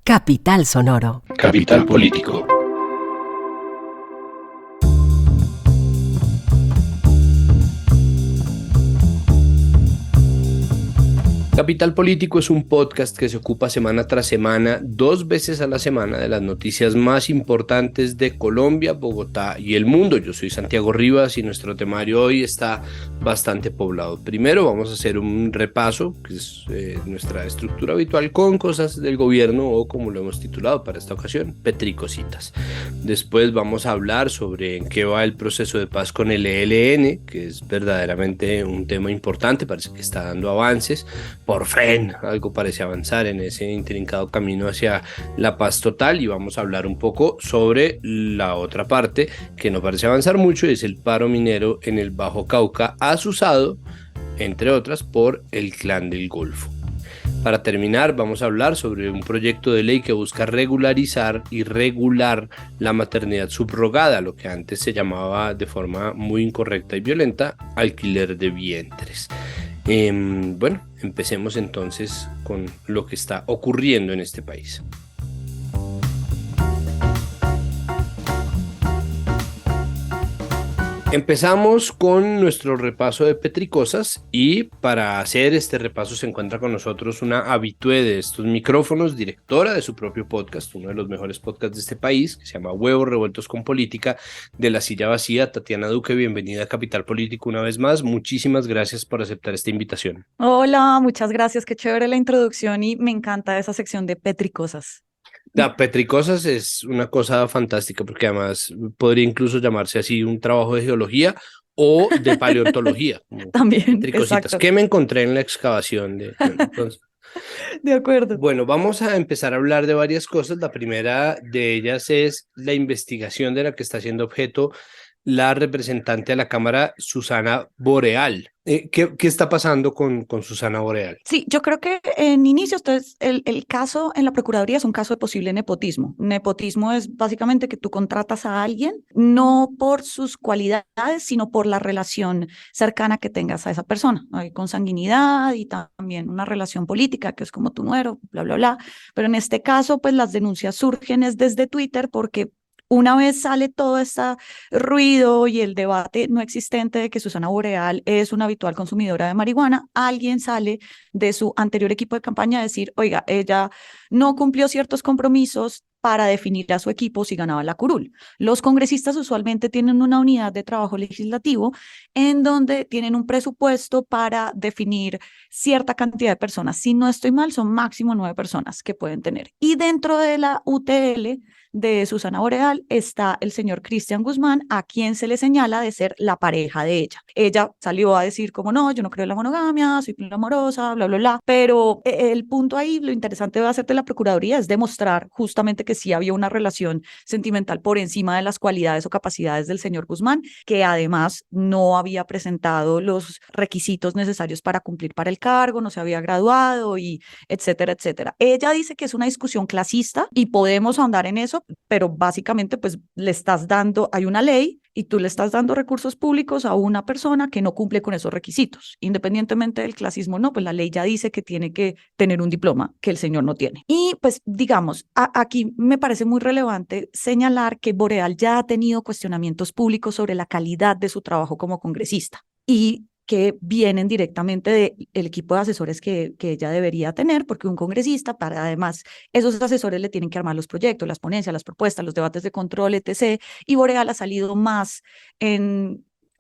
Capital Sonoro. Capital Político. Capital Político es un podcast que se ocupa semana tras semana, 2 veces a la semana, de las noticias más importantes de Colombia, Bogotá y el mundo. Yo soy Santiago Rivas y nuestro temario hoy está bastante poblado. Primero vamos a hacer un repaso, que es nuestra estructura habitual, con cosas del gobierno, o como lo hemos titulado para esta ocasión, Petricositas. Después vamos a hablar sobre en qué va el proceso de paz con el ELN, que es verdaderamente un tema importante, parece que está dando avances. Por fin, algo parece avanzar en ese intrincado camino hacia la paz total, y vamos a hablar un poco sobre la otra parte que no parece avanzar mucho, y es el paro minero en el Bajo Cauca, azuzado, entre otras, por el Clan del Golfo. Para terminar, vamos a hablar sobre un proyecto de ley que busca regularizar y regular la maternidad subrogada, lo que antes se llamaba de forma muy incorrecta y violenta alquiler de vientres. Bueno, empecemos entonces con lo que está ocurriendo en este país. Empezamos con nuestro repaso de Petricosas, y para hacer este repaso se encuentra con nosotros una habitué de estos micrófonos, directora de su propio podcast, uno de los mejores podcasts de este país, que se llama Huevos Revueltos con Política, de La Silla Vacía. Tatiana Duque, bienvenida a Capital Político una vez más. Muchísimas gracias por aceptar esta invitación. Hola, muchas gracias, qué chévere la introducción y me encanta esa sección de Petricosas. La Petricosas es una cosa fantástica, porque además podría incluso llamarse así un trabajo de geología o de paleontología. También, Petricositas. exacto. ¿Qué me encontré en la excavación? Entonces, De acuerdo. bueno, vamos a empezar a hablar de varias cosas. La primera de ellas es la investigación de la que está siendo objeto la representante a la Cámara, Susana Boreal. ¿Qué está pasando con Susana Boreal? Sí, yo creo que en inicio, entonces, el caso en la Procuraduría es un caso de posible nepotismo. Nepotismo es básicamente que tú contratas a alguien no por sus cualidades, sino por la relación cercana que tengas a esa persona. Hay consanguinidad y también una relación política, que es como tu nuero, bla, bla, bla. Pero en este caso, pues las denuncias surgen es desde Twitter, porque una vez sale todo este ruido y el debate no existente de que Susana Boreal es una habitual consumidora de marihuana, alguien sale de su anterior equipo de campaña a decir, oiga, ella no cumplió ciertos compromisos para definir a su equipo si ganaba la curul. Los congresistas usualmente tienen una unidad de trabajo legislativo en donde tienen un presupuesto para definir cierta cantidad de personas. Si no estoy mal, son máximo 9 personas que pueden tener. Y dentro de la UTL de Susana Boreal está el señor Cristian Guzmán, a quien se le señala de ser la pareja de ella. Ella salió a decir como no, yo no creo en la monogamia, soy poliamorosa, bla, bla, bla. Pero el punto ahí, lo interesante va a ser de la Procuraduría es demostrar justamente que sí había una relación sentimental por encima de las cualidades o capacidades del señor Guzmán, que además no había presentado los requisitos necesarios para cumplir para el cargo, no se había graduado y etcétera, etcétera. Ella dice que es una discusión clasista y podemos ahondar en eso, pero básicamente pues le estás dando, hay una ley y tú le estás dando recursos públicos a una persona que no cumple con esos requisitos, independientemente del clasismo, no, pues la ley ya dice que tiene que tener un diploma que el señor no tiene. Y pues digamos, aquí me parece muy relevante señalar que Boreal ya ha tenido cuestionamientos públicos sobre la calidad de su trabajo como congresista y que vienen directamente del equipo de asesores que ella debería tener, porque un congresista, para además, esos asesores le tienen que armar los proyectos, las ponencias, las propuestas, los debates de control, etc. Y Boreal ha salido más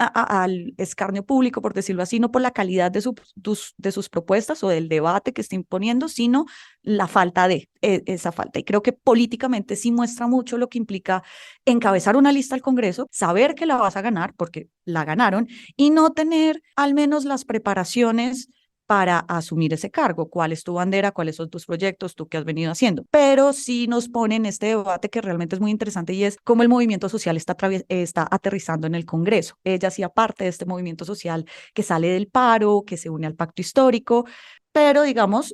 al escarnio público, por decirlo así, no por la calidad de sus propuestas o del debate que está imponiendo, sino la falta de esa falta. Y creo que políticamente sí muestra mucho lo que implica encabezar una lista al Congreso, saber que la vas a ganar, porque la ganaron, y no tener al menos las preparaciones para asumir ese cargo. ¿Cuál es tu bandera? ¿Cuáles son tus proyectos? ¿Tú qué has venido haciendo? Pero sí nos pone en este debate que realmente es muy interesante, y es cómo el movimiento social está aterrizando en el Congreso. Ella hacía parte de este movimiento social que sale del paro, que se une al pacto histórico, pero digamos,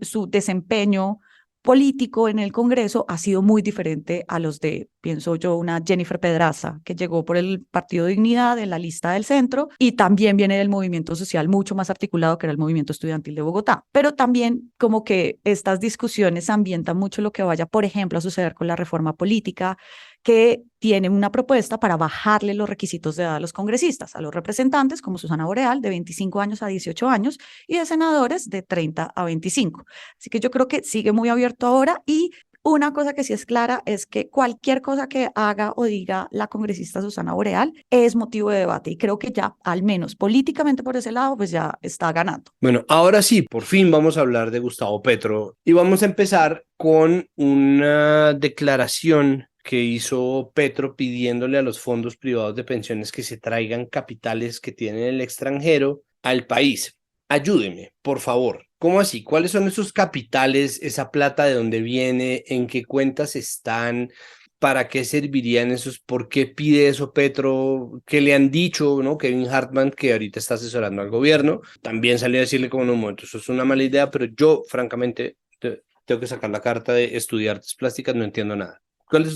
su desempeño político en el Congreso ha sido muy diferente a los de Pienso yo una Jennifer Pedraza, que llegó por el Partido Dignidad en la lista del centro y también viene del movimiento social mucho más articulado que era el movimiento estudiantil de Bogotá. Pero también como que estas discusiones ambientan mucho lo que vaya, por ejemplo, a suceder con la reforma política, que tiene una propuesta para bajarle los requisitos de edad a los congresistas, a los representantes como Susana Boreal de 25 años a 18 años y de senadores de 30 a 25. Así que yo creo que sigue muy abierto ahora y una cosa que sí es clara es que cualquier cosa que haga o diga la congresista Susana Boreal es motivo de debate y creo que ya, al menos políticamente por ese lado, pues ya está ganando. Bueno, ahora sí, por fin vamos a hablar de Gustavo Petro y vamos a empezar con una declaración que hizo Petro pidiéndole a los fondos privados de pensiones que se traigan capitales que tienen el extranjero al país. Ayúdeme, por favor. ¿Cómo así? ¿Cuáles son esos capitales, esa plata de dónde viene, en qué cuentas están, para qué servirían esos, por qué pide eso Petro, qué le han dicho, ¿no? Kevin Hartman, que ahorita está asesorando al gobierno, también salió a decirle como en un momento, eso es una mala idea, pero yo, francamente, tengo que sacar la carta de estudiar artes plásticas, no entiendo nada.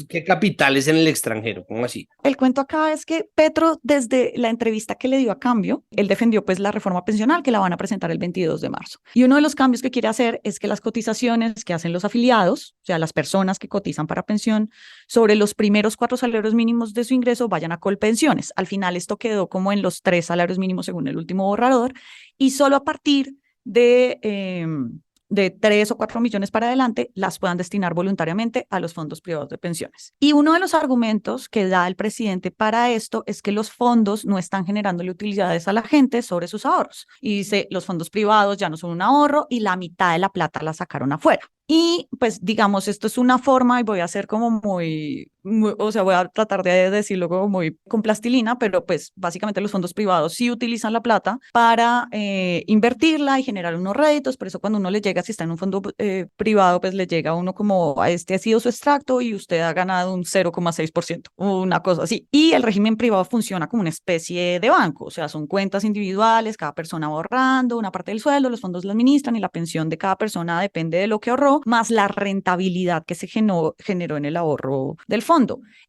¿Qué capitales en el extranjero? ¿Cómo así? El cuento acá es que Petro, desde la entrevista que le dio a Cambio, él defendió pues la reforma pensional que la van a presentar el 22 de marzo. Y uno de los cambios que quiere hacer es que las cotizaciones que hacen los afiliados, o sea, las personas que cotizan para pensión, sobre los primeros 4 salarios mínimos de su ingreso vayan a Colpensiones. Al final esto quedó como en los 3 salarios mínimos según el último borrador y solo a partir de 3 o 4 millones para adelante, las puedan destinar voluntariamente a los fondos privados de pensiones. Y uno de los argumentos que da el presidente para esto es que los fondos no están generándole utilidades a la gente sobre sus ahorros. Y dice, los fondos privados ya no son un ahorro y la mitad de la plata la sacaron afuera. Y pues digamos, esto es una forma y voy a hacer como o sea, voy a tratar de decirlo como muy con plastilina, pero pues básicamente los fondos privados sí utilizan la plata para invertirla y generar unos réditos, por eso cuando uno le llega, si está en un fondo privado, pues le llega a uno como, a este ha sido su extracto y usted ha ganado un 0,6%, una cosa así. Y el régimen privado funciona como una especie de banco, o sea, son cuentas individuales, cada persona va ahorrando una parte del sueldo, los fondos lo administran y la pensión de cada persona depende de lo que ahorró, más la rentabilidad que se generó en el ahorro del fondo.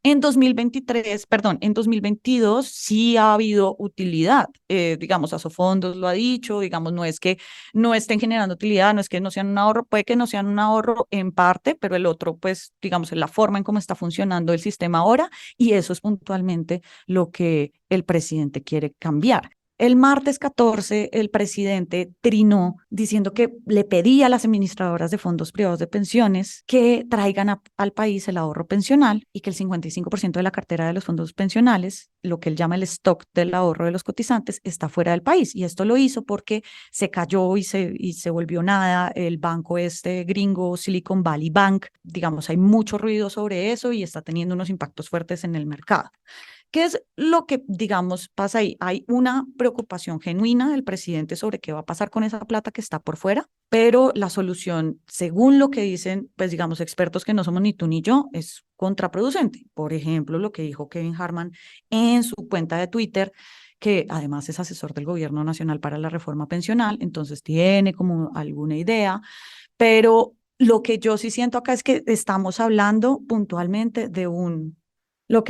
En 2022 sí ha habido utilidad, digamos, Asofondos lo ha dicho, digamos, no es que no estén generando utilidad, no es que no sean un ahorro, puede que no sean un ahorro en parte, pero el otro, pues, digamos, es la forma en cómo está funcionando el sistema ahora y eso es puntualmente lo que el presidente quiere cambiar. El martes 14, el presidente trinó diciendo que le pedía a las administradoras de fondos privados de pensiones que traigan al país el ahorro pensional y que el 55% de la cartera de los fondos pensionales, lo que él llama el stock del ahorro de los cotizantes, está fuera del país. Y esto lo hizo porque se cayó y se volvió nada el banco este gringo Silicon Valley Bank. Digamos, hay mucho ruido sobre eso y está teniendo unos impactos fuertes en el mercado. ¿Qué es lo que, digamos, pasa ahí? Hay una preocupación genuina del presidente sobre qué va a pasar con esa plata que está por fuera, pero la solución, según lo que dicen, pues digamos, expertos que no somos ni tú ni yo, es contraproducente. Por ejemplo, lo que dijo Kevin Hartman en su cuenta de Twitter, que además es asesor del Gobierno Nacional para la Reforma Pensional, entonces tiene como alguna idea, pero lo que yo sí siento acá es que estamos hablando puntualmente de lo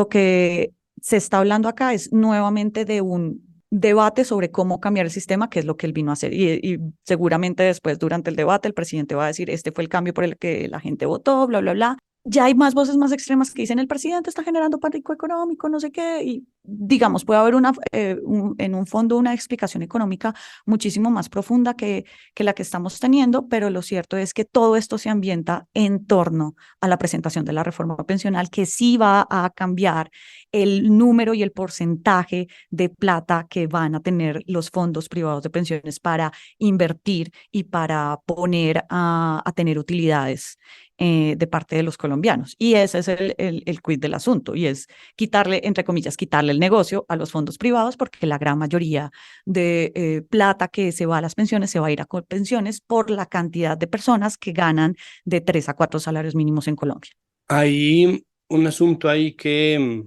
que se está hablando acá es nuevamente de un debate sobre cómo cambiar el sistema, que es lo que él vino a hacer. Y seguramente después, durante el debate, el presidente va a decir, este fue el cambio por el que la gente votó, bla, bla, bla. Ya hay más voces más extremas que dicen, el presidente está generando pánico económico, no sé qué, y digamos, puede haber en un fondo una explicación económica muchísimo más profunda que la que estamos teniendo, pero lo cierto es que todo esto se ambienta en torno a la presentación de la reforma pensional, que sí va a cambiar el número y el porcentaje de plata que van a tener los fondos privados de pensiones para invertir y para poner a tener utilidades de parte de los colombianos. Y ese es el quid del asunto, y es quitarle, entre comillas, quitarle el negocio a los fondos privados, porque la gran mayoría de plata que se va a las pensiones se va a ir a pensiones por la cantidad de personas que ganan de 3 a 4 salarios mínimos en Colombia. Hay un asunto ahí que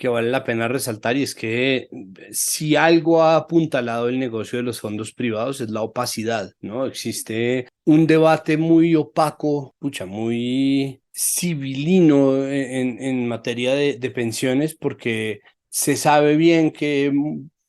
vale la pena resaltar y es que si algo ha apuntalado el negocio de los fondos privados es la opacidad, ¿no? Existe un debate muy opaco, muy civilino en materia de pensiones, porque se sabe bien que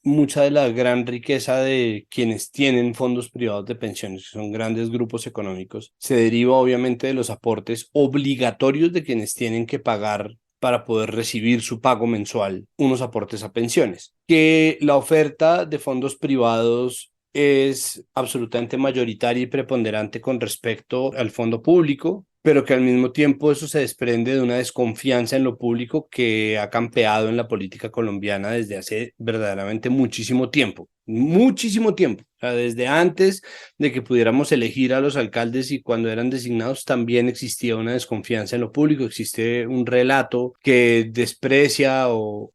mucha de la gran riqueza de quienes tienen fondos privados de pensiones, que son grandes grupos económicos, se deriva obviamente de los aportes obligatorios de quienes tienen que pagar para poder recibir su pago mensual, unos aportes a pensiones. Que la oferta de fondos privados es absolutamente mayoritaria y preponderante con respecto al fondo público, pero que al mismo tiempo eso se desprende de una desconfianza en lo público que ha campeado en la política colombiana desde hace verdaderamente muchísimo tiempo. Muchísimo tiempo, o sea, desde antes de que pudiéramos elegir a los alcaldes y cuando eran designados también existía una desconfianza en lo público, existe un relato que desprecia o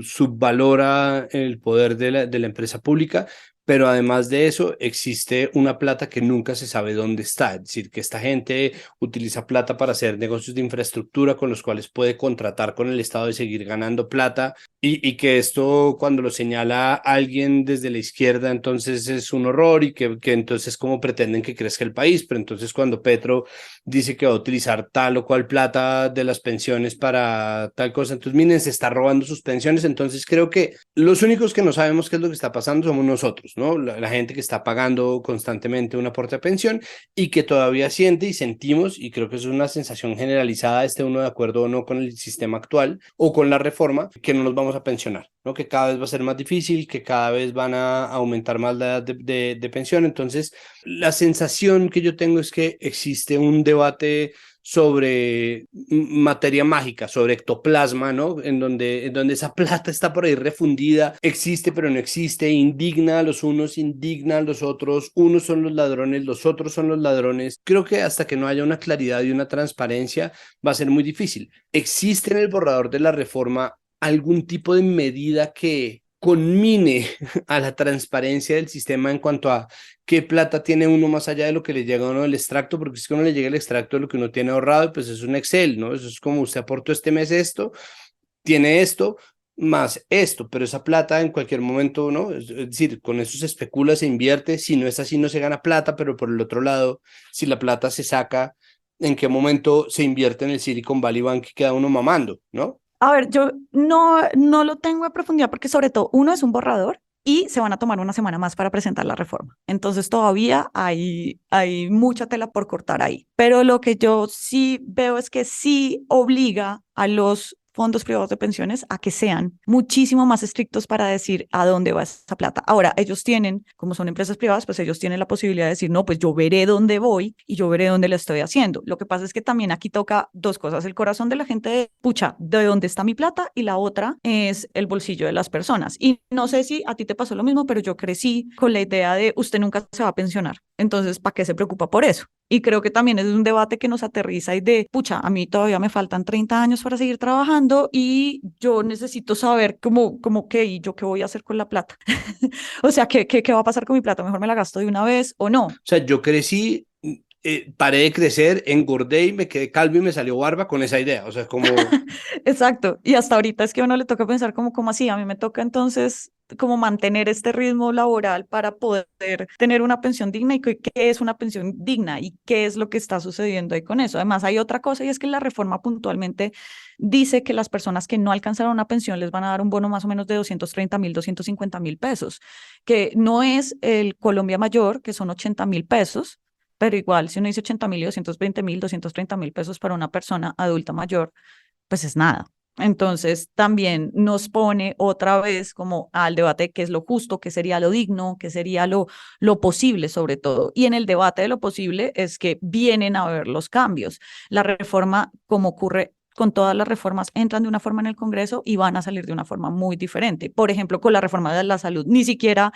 subvalora el poder de la empresa pública, pero además de eso existe una plata que nunca se sabe dónde está, es decir, que esta gente utiliza plata para hacer negocios de infraestructura con los cuales puede contratar con el Estado y seguir ganando plata y que esto cuando lo señala alguien desde la izquierda entonces es un horror y que entonces cómo pretenden que crezca el país, pero entonces cuando Petro dice que va a utilizar tal o cual plata de las pensiones para tal cosa, entonces miren, se está robando sus pensiones, entonces creo que los únicos que no sabemos qué es lo que está pasando somos nosotros, ¿no? La gente que está pagando constantemente un aporte a pensión y que todavía siente y sentimos, y creo que es una sensación generalizada, esté uno de acuerdo o no con el sistema actual o con la reforma, que no nos vamos a pensionar, ¿no? Que cada vez va a ser más difícil, que cada vez van a aumentar más la edad de pensión. Entonces, la sensación que yo tengo es que existe un debate sobre materia mágica, sobre ectoplasma, ¿no? En donde esa plata está por ahí refundida, existe pero no existe, indigna a los unos, indigna a los otros, unos son los ladrones, los otros son los ladrones. Creo que hasta que no haya una claridad y una transparencia va a ser muy difícil. ¿Existe en el borrador de la reforma algún tipo de medida que conmine a la transparencia del sistema en cuanto a qué plata tiene uno más allá de lo que le llega a uno del extracto? Porque es que uno le llega el extracto de lo que uno tiene ahorrado, pues es un Excel, ¿no? Eso es como usted aportó este mes esto, tiene esto, más esto, pero esa plata en cualquier momento, ¿no? Es decir, con eso se especula, se invierte, si no es así no se gana plata, pero por el otro lado, si la plata se saca, ¿en qué momento se invierte en el Silicon Valley Bank y queda uno mamando, ¿no? A ver, yo no lo tengo a profundidad porque sobre todo uno es un borrador y se van a tomar una semana más para presentar la reforma. Entonces todavía hay mucha tela por cortar ahí. Pero lo que yo sí veo es que sí obliga a los fondos privados de pensiones a que sean muchísimo más estrictos para decir a dónde va esa plata. Ahora, ellos tienen, como son empresas privadas, pues ellos tienen la posibilidad de decir, no, pues yo veré dónde voy y yo veré dónde lo estoy haciendo. Lo que pasa es que también aquí toca dos cosas. El corazón de la gente de, pucha, ¿de dónde está mi plata? Y la otra es el bolsillo de las personas. Y no sé si a ti te pasó lo mismo, pero yo crecí con la idea de usted nunca se va a pensionar. Entonces, ¿para qué se preocupa por eso? Y creo que también es un debate que nos aterriza y de, pucha, a mí todavía me faltan 30 años para seguir trabajando y yo necesito saber cómo qué y yo qué voy a hacer con la plata. O sea, ¿qué va a pasar con mi plata? ¿Mejor me la gasto de una vez o no? O sea, yo crecí, paré de crecer, engordé y me quedé calvo y me salió barba con esa idea. O sea, como, Exacto. Y hasta ahorita es que a uno le toca pensar como así, a mí me toca entonces como mantener este ritmo laboral para poder tener una pensión digna y qué es una pensión digna y qué es lo que está sucediendo ahí con eso. Además, hay otra cosa y es que la reforma puntualmente dice que las personas que no alcanzaron una pensión les van a dar un bono más o menos de 230.000, 250.000 pesos, que no es el Colombia Mayor, que son 80.000 pesos, pero igual, si uno dice 80.000 y 220.000, 230.000 pesos para una persona adulta mayor, pues es nada. Entonces también nos pone otra vez como al debate de qué es lo justo, qué sería lo digno, qué sería lo posible sobre todo. Y en el debate de lo posible es que vienen a ver los cambios. La reforma, como ocurre con todas las reformas, entran de una forma en el Congreso y van a salir de una forma muy diferente. Por ejemplo, con la reforma de la salud, ni siquiera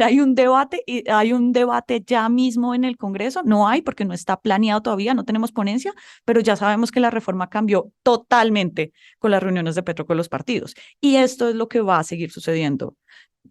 hay un debate, y hay un debate ya mismo en el Congreso, no hay porque no está planeado todavía, no tenemos ponencia, pero ya sabemos que la reforma cambió totalmente con las reuniones de Petro con los partidos. Y esto es lo que va a seguir sucediendo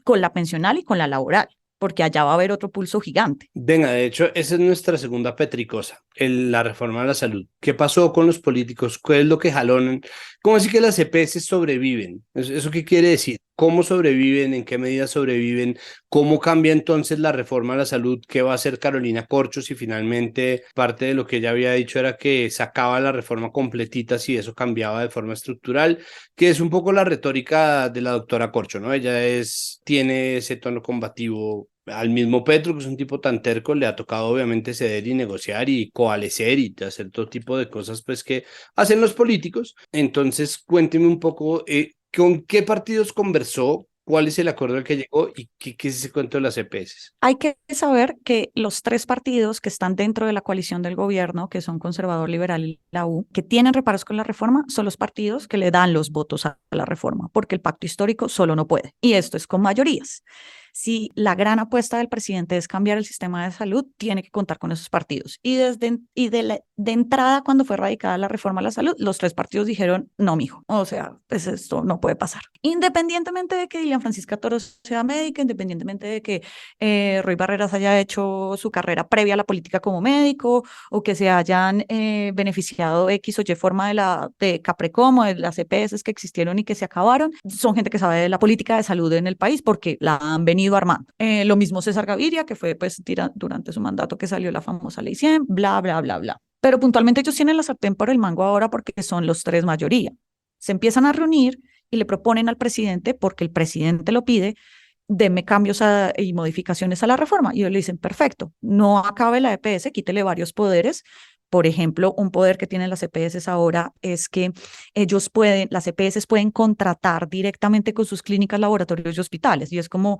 con la pensional y con la laboral, porque allá va a haber otro pulso gigante. venga, de hecho, esa es nuestra segunda petricosa, la reforma de la salud. ¿Qué pasó con los políticos? ¿Qué es lo que jalonan? ¿Cómo así que las EPS sobreviven? ¿Eso qué quiere decir? ¿cómo sobreviven? ¿En qué medida sobreviven? ¿Cómo cambia entonces la reforma a la salud? ¿Qué va a hacer Carolina Corcho si finalmente parte de lo que ella había dicho era que sacaba la reforma completita si eso cambiaba de forma estructural? Que es un poco la retórica de la doctora Corcho, ¿no? Tiene ese tono combativo. Al mismo Petro, que es un tipo tan terco, le ha tocado obviamente ceder y negociar y coalescer y hacer todo tipo de cosas pues que hacen los políticos. Entonces, cuénteme un poco con qué partidos conversó, cuál es el acuerdo al que llegó y qué es ese cuento de las EPS. Hay que saber que los tres partidos que están dentro de la coalición del gobierno, que son Conservador, Liberal y la U, que tienen reparos con la reforma, son los partidos que le dan los votos a la reforma, porque el pacto histórico solo no puede. Y esto es con mayorías. Si la gran apuesta del presidente es cambiar el sistema de salud, tiene que contar con esos partidos. De entrada, cuando fue radicada la reforma a la salud, los tres partidos dijeron, no, mijo, o sea, pues esto no puede pasar. Independientemente de que Dilian Francisca Toro sea médica, independientemente de que Roy Barreras haya hecho su carrera previa a la política como médico, o que se hayan beneficiado X o Y forma de Caprecom o de las EPS que existieron y que se acabaron, son gente que sabe de la política de salud en el país porque la han venido armando. Lo mismo César Gaviria, que fue pues durante su mandato que salió la famosa ley 100, bla, bla, bla, bla. Pero puntualmente ellos tienen la sartén por el mango ahora porque son los tres mayoría. Se empiezan a reunir y le proponen al presidente, porque el presidente lo pide, deme cambios y modificaciones a la reforma. Y ellos le dicen, perfecto, no acabe la EPS, quítele varios poderes. Por ejemplo, un poder que tienen las EPS ahora es que las EPS pueden contratar directamente con sus clínicas, laboratorios y hospitales. Y es como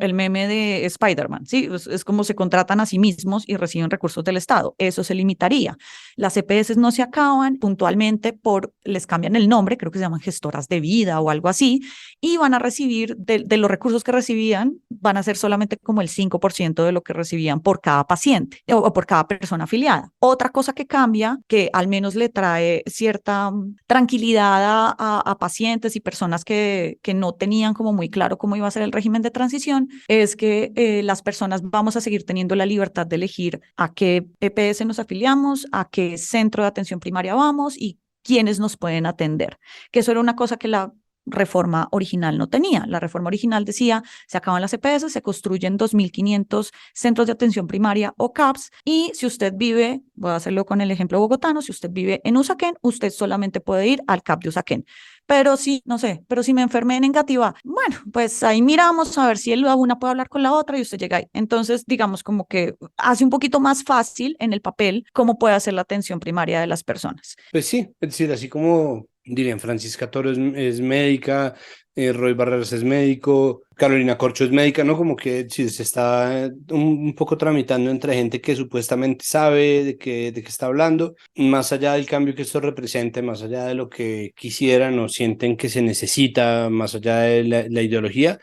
el meme de Spider-Man, ¿sí? Es como se contratan a sí mismos y reciben recursos del Estado. Eso se limitaría. Las EPS no se acaban puntualmente les cambian el nombre, creo que se llaman gestoras de vida o algo así, y van a recibir de los recursos que recibían, van a ser solamente como el 5% de lo que recibían por cada paciente o por cada persona afiliada. Otra cosa que cambia, que al menos le trae cierta tranquilidad a pacientes y personas que no tenían como muy claro cómo iba a ser el régimen de transición, es que las personas vamos a seguir teniendo la libertad de elegir a qué EPS nos afiliamos, a qué centro de atención primaria vamos y quiénes nos pueden atender. Que eso era una cosa que la reforma original no tenía. La reforma original decía, se acaban las EPS, se construyen 2.500 centros de atención primaria o CAPS, y si usted vive, voy a hacerlo con el ejemplo bogotano, si usted vive en Usaquén, usted solamente puede ir al CAP de Usaquén. Pero si, no sé, pero si me enfermé en Engativá, bueno, pues ahí miramos a ver si una puede hablar con la otra y usted llega ahí. Entonces, digamos como que hace un poquito más fácil en el papel cómo puede hacer la atención primaria de las personas. Pues sí, es decir, así como dirían, Francisca Toro es médica, Roy Barreras es médico, Carolina Corcho es médica, ¿no? Como que sí, se está un poco tramitando entre gente que supuestamente sabe de qué está hablando, más allá del cambio que esto represente, más allá de lo que quisieran o sienten que se necesita, más allá de la ideología,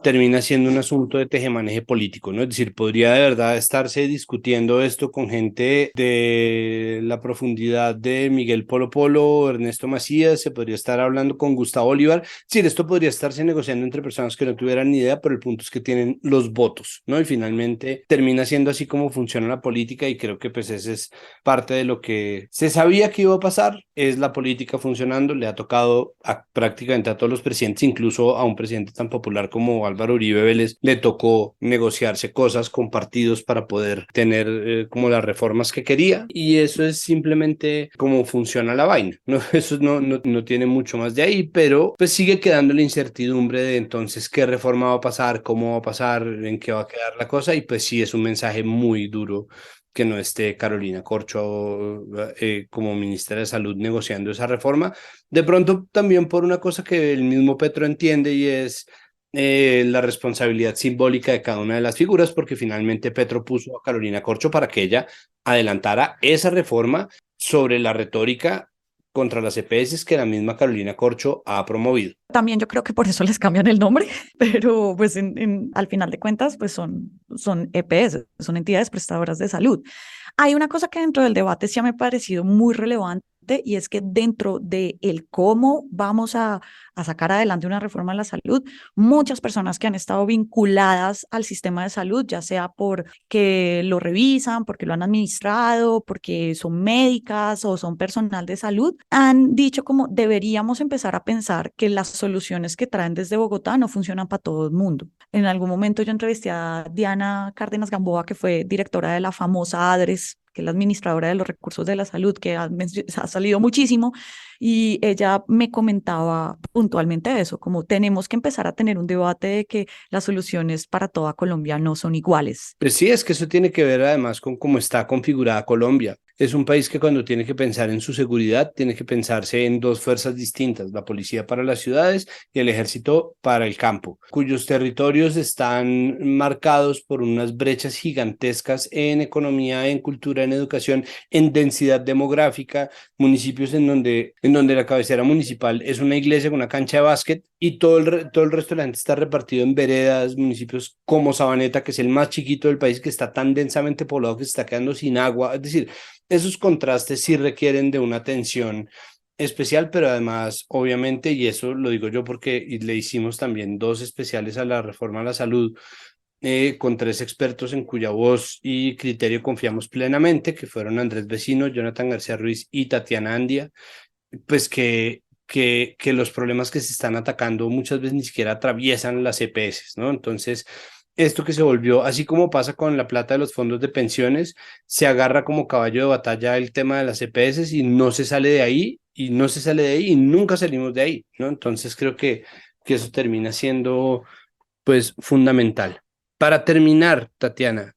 termina siendo un asunto de tejemaneje político, ¿no? Es decir, podría de verdad estarse discutiendo esto con gente de la profundidad de Miguel Polo Polo, Ernesto Macías, se podría estar hablando con Gustavo Bolívar, es decir, esto podría estarse negociando entre personas que no tuvieran ni idea, pero el punto es que tienen los votos, ¿no? Y finalmente termina siendo así como funciona la política y creo que pues ese es parte de lo que se sabía que iba a pasar, es la política funcionando, le ha tocado prácticamente a todos los presidentes, incluso a un presidente tan popular como Álvaro Uribe Vélez, le tocó negociarse cosas con partidos para poder tener como las reformas que quería, y eso es simplemente cómo funciona la vaina, ¿no? Eso no tiene mucho más de ahí, pero pues sigue quedando la incertidumbre de entonces qué reforma va a pasar, cómo va a pasar, en qué va a quedar la cosa, y pues sí es un mensaje muy duro que no esté Carolina Corcho como ministra de Salud negociando esa reforma. De pronto también por una cosa que el mismo Petro entiende, y es la responsabilidad simbólica de cada una de las figuras, porque finalmente Petro puso a Carolina Corcho para que ella adelantara esa reforma sobre la retórica contra las EPS que la misma Carolina Corcho ha promovido. También yo creo que por eso les cambian el nombre, pero pues al final de cuentas pues son EPS, son entidades prestadoras de salud. Hay una cosa que dentro del debate sí me ha parecido muy relevante, y es que dentro de el cómo vamos a a sacar adelante una reforma a la salud, muchas personas que han estado vinculadas al sistema de salud, ya sea porque lo revisan, porque lo han administrado, porque son médicas o son personal de salud, han dicho como deberíamos empezar a pensar que las soluciones que traen desde Bogotá no funcionan para todo el mundo. En algún momento yo entrevisté a Diana Cárdenas Gamboa, que fue directora de la famosa ADRES, que es la administradora de los recursos de la salud, que ha salido muchísimo, y ella me comentaba puntualmente eso, como tenemos que empezar a tener un debate de que las soluciones para toda Colombia no son iguales. Pues sí, es que eso tiene que ver además con cómo está configurada Colombia. Es un país que cuando tiene que pensar en su seguridad, tiene que pensarse en dos fuerzas distintas, la policía para las ciudades y el ejército para el campo, cuyos territorios están marcados por unas brechas gigantescas en economía, en cultura, en educación, en densidad demográfica, municipios en donde la cabecera municipal es una iglesia con una cancha de básquet y todo el resto de la gente está repartido en veredas, municipios como Sabaneta, que es el más chiquito del país, que está tan densamente poblado que se está quedando sin agua. Es decir, esos contrastes sí requieren de una atención especial, pero además, obviamente, y eso lo digo yo porque le hicimos también dos especiales a la reforma a la salud, con tres expertos en cuya voz y criterio confiamos plenamente, que fueron Andrés Vecino, Jonathan García Ruiz y Tatiana Andia, pues que los problemas que se están atacando muchas veces ni siquiera atraviesan las EPS, ¿no? Entonces, esto que se volvió, así como pasa con la plata de los fondos de pensiones, se agarra como caballo de batalla el tema de las EPS y no se sale de ahí, y no se sale de ahí, y nunca salimos de ahí, ¿no? Entonces, creo que eso termina siendo, pues, fundamental. Para terminar, Tatiana,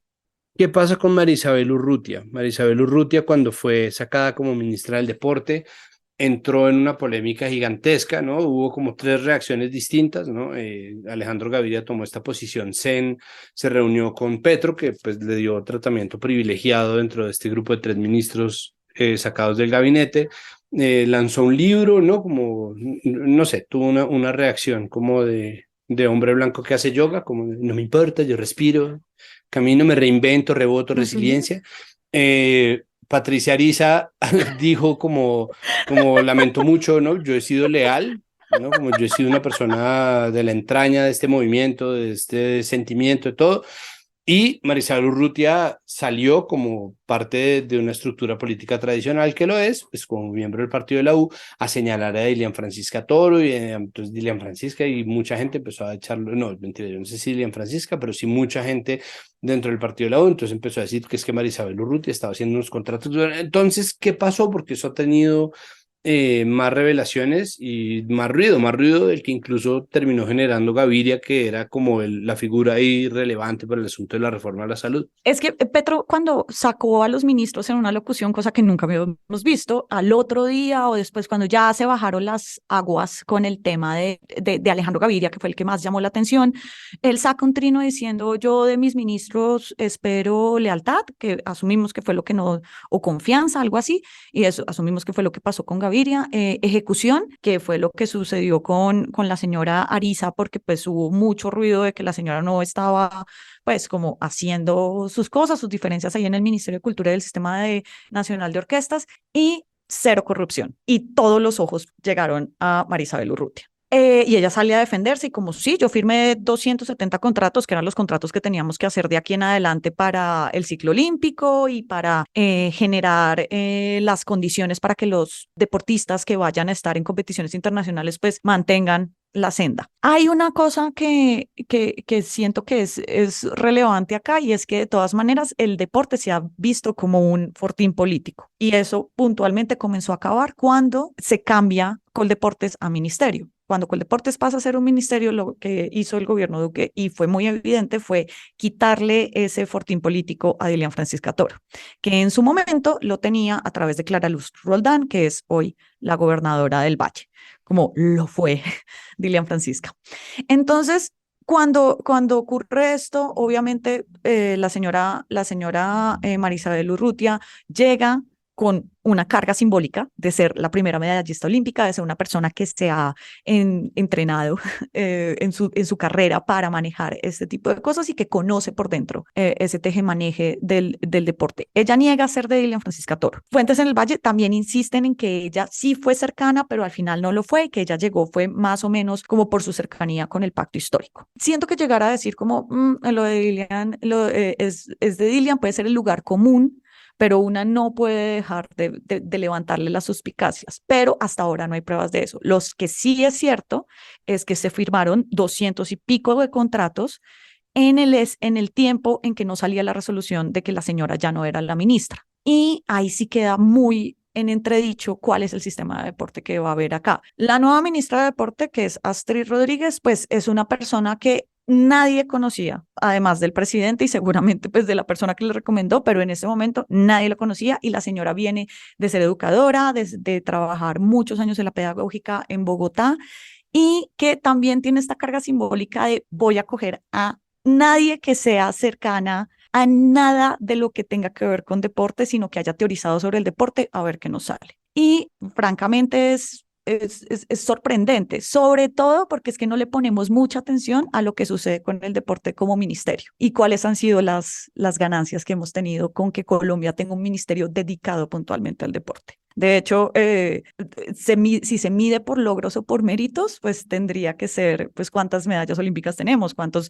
¿qué pasa con María Isabel Urrutia? María Isabel Urrutia, cuando fue sacada como ministra del Deporte, entró en una polémica gigantesca, ¿no? Hubo como tres reacciones distintas, ¿no? Alejandro Gaviria tomó esta posición zen, se reunió con Petro, que pues le dio tratamiento privilegiado dentro de este grupo de tres ministros sacados del gabinete, lanzó un libro, ¿no? Como, no sé, tuvo una reacción como de hombre blanco que hace yoga, como no me importa, yo respiro, camino, me reinvento, reboto, resiliencia. Patricia Ariza dijo como lamento mucho, ¿no? Yo he sido leal, ¿no? Como yo he sido una persona de la entraña de este movimiento, de este sentimiento, de todo. Y Marisabel Urrutia salió como parte de una estructura política tradicional que lo es, pues como miembro del partido de la U, a señalar a Dilian Francisca Toro, y entonces Dilian Francisca, y mucha gente empezó a echarlo, no, mentira, yo no sé si Dilian Francisca, pero sí mucha gente dentro del partido de la U, entonces empezó a decir que es que Marisabel Urrutia estaba haciendo unos contratos. Entonces, ¿qué pasó? Porque eso ha tenido más revelaciones y más ruido del que incluso terminó generando Gaviria, que era como la figura ahí relevante para el asunto de la reforma a la salud. Es que Petro, cuando sacó a los ministros en una locución, cosa que nunca habíamos visto, al otro día o después, cuando ya se bajaron las aguas con el tema de Alejandro Gaviria, que fue el que más llamó la atención, él saca un trino diciendo: yo de mis ministros espero lealtad, que asumimos que fue lo que no, o confianza, algo así, y eso asumimos que fue lo que pasó con Gaviria, ejecución, que fue lo que sucedió con la señora Ariza, porque pues hubo mucho ruido de que la señora no estaba pues como haciendo sus cosas, sus diferencias ahí en el Ministerio de Cultura y del Sistema Nacional de Orquestas, y cero corrupción. Y todos los ojos llegaron a María Isabel Urrutia. Y ella sale a defenderse y como sí, yo firmé 270 contratos, que eran los contratos que teníamos que hacer de aquí en adelante para el ciclo olímpico y para generar las condiciones para que los deportistas que vayan a estar en competiciones internacionales pues mantengan la senda. Hay una cosa que siento que es relevante acá, y es que de todas maneras el deporte se ha visto como un fortín político, y eso puntualmente comenzó a acabar cuando se cambia Coldeportes a ministerio. Cuando Coldeportes pasa a ser un ministerio, lo que hizo el gobierno Duque, y fue muy evidente, fue quitarle ese fortín político a Dilian Francisca Toro, que en su momento lo tenía a través de Clara Luz Roldán, que es hoy la gobernadora del Valle, como lo fue Dilian Francisca. Entonces, cuando ocurre esto, obviamente la señora María Isabel Urrutia llega con una carga simbólica de ser la primera medallista olímpica, de ser una persona que se ha entrenado en su carrera para manejar este tipo de cosas y que conoce por dentro ese tejemaneje del deporte. Ella niega ser de Dilian Francisca Toro. Fuentes en el Valle también insisten en que ella sí fue cercana, pero al final no lo fue, y que ella llegó fue más o menos como por su cercanía con el pacto histórico. Siento que llegar a decir como lo de Dilian es de Dilian puede ser el lugar común, pero una no puede dejar de levantarle las suspicacias, pero hasta ahora no hay pruebas de eso. Los que sí es cierto es que se firmaron 200 y pico de contratos en el tiempo en que no salía la resolución de que la señora ya no era la ministra. Y ahí sí queda muy en entredicho cuál es el sistema de deporte que va a haber acá. La nueva ministra de deporte, que es Astrid Rodríguez, pues es una persona que nadie conocía, además del presidente y seguramente pues de la persona que le recomendó, pero en ese momento nadie lo conocía y la señora viene de ser educadora, de trabajar muchos años en la pedagógica en Bogotá y que también tiene esta carga simbólica de voy a coger a nadie que sea cercana a nada de lo que tenga que ver con deporte, sino que haya teorizado sobre el deporte, a ver qué nos sale. Y francamente es sorprendente, sobre todo porque es que no le ponemos mucha atención a lo que sucede con el deporte como ministerio y cuáles han sido las ganancias que hemos tenido con que Colombia tenga un ministerio dedicado puntualmente al deporte. De hecho, si se mide por logros o por méritos, pues tendría que ser, pues, cuántas medallas olímpicas tenemos, cuánta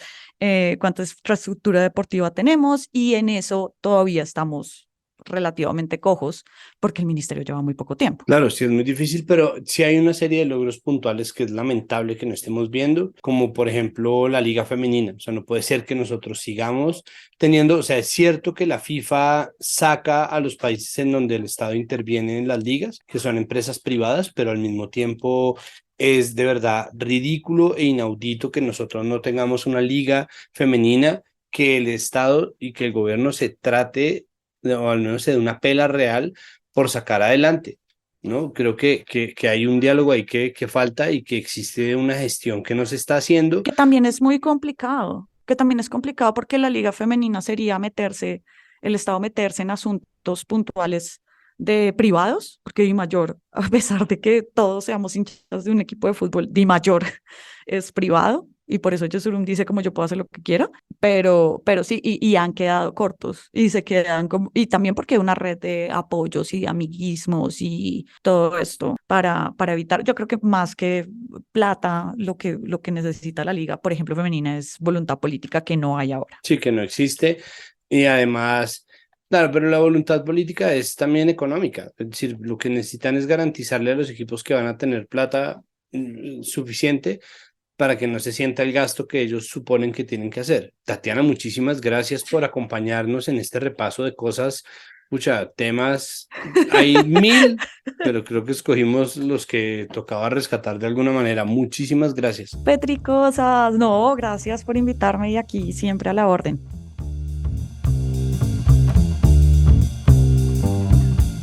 infraestructura deportiva tenemos, y en eso todavía estamos relativamente cojos porque el ministerio lleva muy poco tiempo. Claro, sí es muy difícil, pero sí hay una serie de logros puntuales que es lamentable que no estemos viendo, como por ejemplo la Liga Femenina. O sea, no puede ser que nosotros sigamos teniendo, o sea, es cierto que la FIFA saca a los países en donde el Estado interviene en las ligas, que son empresas privadas, pero al mismo tiempo es de verdad ridículo e inaudito que nosotros no tengamos una liga femenina, que el Estado y que el gobierno se trate, o al menos se dé una pela real por sacar adelante, ¿no? Creo que hay un diálogo ahí que falta y que existe una gestión que no se está haciendo. Que también es muy complicado, que también es complicado porque la liga femenina sería el Estado meterse en asuntos puntuales de privados, porque Di Mayor, a pesar de que todos seamos hinchas de un equipo de fútbol, Di Mayor es privado y por eso Yesurum dice como yo puedo hacer lo que quiera, pero sí, y han quedado cortos y se quedan como, y también porque hay una red de apoyos y amiguismos y todo esto para evitar, yo creo que más que plata, lo que necesita la liga, por ejemplo, femenina, es voluntad política que no hay ahora. Sí, que no existe. Y además, claro, pero la voluntad política es también económica. Es decir, lo que necesitan es garantizarle a los equipos que van a tener plata suficiente para que no se sienta el gasto que ellos suponen que tienen que hacer. Tatiana, muchísimas gracias por acompañarnos en este repaso de cosas, mucha temas, hay mil, pero creo que escogimos los que tocaba rescatar de alguna manera. Muchísimas gracias. Petricosas, no, gracias por invitarme y aquí siempre a la orden.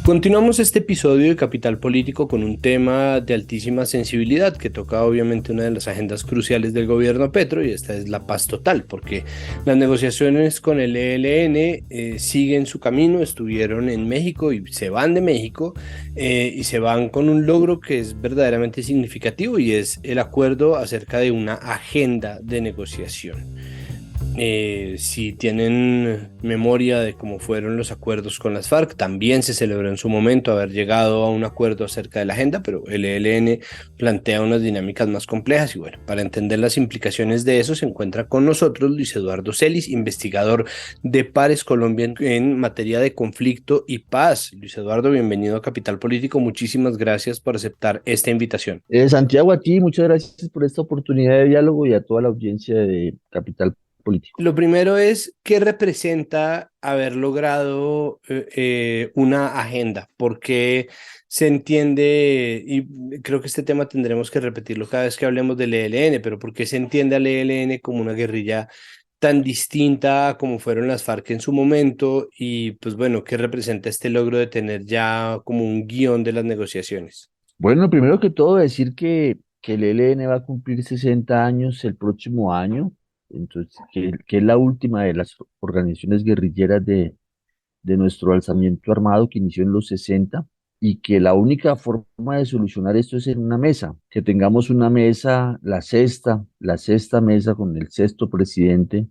Continuamos este episodio de Capital Político con un tema de altísima sensibilidad que toca obviamente una de las agendas cruciales del gobierno Petro, y esta es la paz total, porque las negociaciones con el ELN siguen su camino, estuvieron en México y se van de México y se van con un logro que es verdaderamente significativo, y es el acuerdo acerca de una agenda de negociación. Si tienen memoria de cómo fueron los acuerdos con las FARC, también se celebró en su momento haber llegado a un acuerdo acerca de la agenda, pero el ELN plantea unas dinámicas más complejas. Y bueno, para entender las implicaciones de eso se encuentra con nosotros Luis Eduardo Celis, investigador de Pares Colombia en materia de conflicto y paz. Luis Eduardo, bienvenido a Capital Político, muchísimas gracias por aceptar esta invitación. Santiago, a ti, muchas gracias por esta oportunidad de diálogo y a toda la audiencia de Capital Político. Lo primero es, ¿qué representa haber logrado una agenda? Porque se entiende, y creo que este tema tendremos que repetirlo cada vez que hablemos del ELN, pero ¿por qué se entiende al ELN como una guerrilla tan distinta como fueron las FARC en su momento? Y pues bueno, ¿qué representa este logro de tener ya como un guión de las negociaciones? Bueno, primero que todo decir que el ELN va a cumplir 60 años el próximo año, entonces que es la última de las organizaciones guerrilleras de nuestro alzamiento armado que inició en los 60 y que la única forma de solucionar esto es en una mesa, que tengamos una mesa, la sexta mesa con el sexto presidente,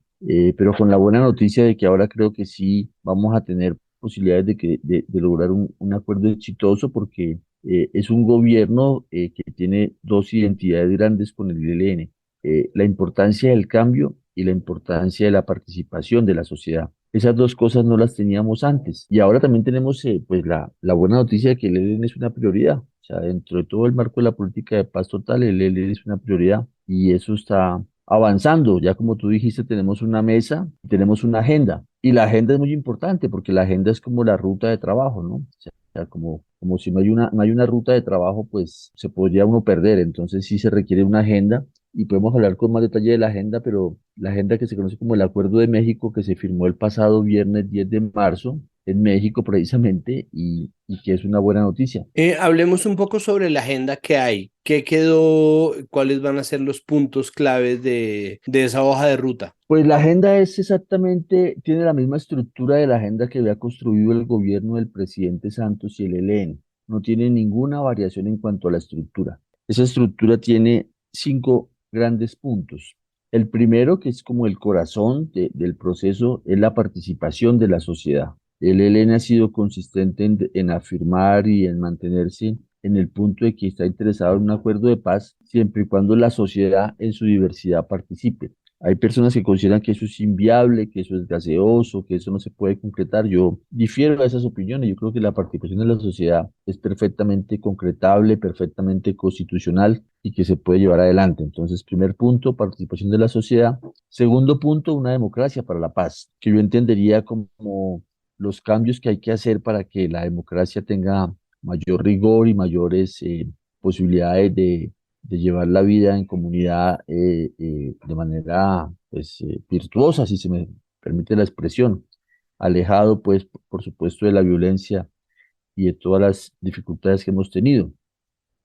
pero con la buena noticia de que ahora creo que sí vamos a tener posibilidades de lograr un acuerdo exitoso porque es un gobierno que tiene dos identidades grandes con el ELN, la importancia del cambio y la importancia de la participación de la sociedad. Esas dos cosas no las teníamos antes. Y ahora también tenemos pues la buena noticia de que el ELN es una prioridad. O sea, dentro de todo el marco de la política de paz total, el ELN es una prioridad y eso está avanzando. Ya como tú dijiste, tenemos una mesa, tenemos una agenda. Y la agenda es muy importante porque la agenda es como la ruta de trabajo, ¿no? O sea, como si no hay una ruta de trabajo, pues se podría uno perder. Entonces sí se requiere una agenda y podemos hablar con más detalle de la agenda, pero la agenda que se conoce como el Acuerdo de México, que se firmó el pasado viernes 10 de marzo en México precisamente, y que es una buena noticia. Hablemos un poco sobre la agenda que hay. ¿Qué quedó? ¿Cuáles van a ser los puntos claves de esa hoja de ruta? Pues la agenda es exactamente, tiene la misma estructura de la agenda que había construido el gobierno del presidente Santos y el ELN. No tiene ninguna variación en cuanto a la estructura. Esa estructura tiene cinco grandes puntos. El primero, que es como el corazón del proceso, es la participación de la sociedad. El ELN ha sido consistente en afirmar y en mantenerse en el punto de que está interesado en un acuerdo de paz siempre y cuando la sociedad en su diversidad participe. Hay personas que consideran que eso es inviable, que eso es gaseoso, que eso no se puede concretar. Yo difiero a esas opiniones. Yo creo que la participación de la sociedad es perfectamente concretable, perfectamente constitucional y que se puede llevar adelante. Entonces, primer punto, participación de la sociedad. Segundo punto, una democracia para la paz, que yo entendería como los cambios que hay que hacer para que la democracia tenga mayor rigor y mayores posibilidades de llevar la vida en comunidad de manera pues, virtuosa, si se me permite la expresión, alejado pues por supuesto de la violencia y de todas las dificultades que hemos tenido.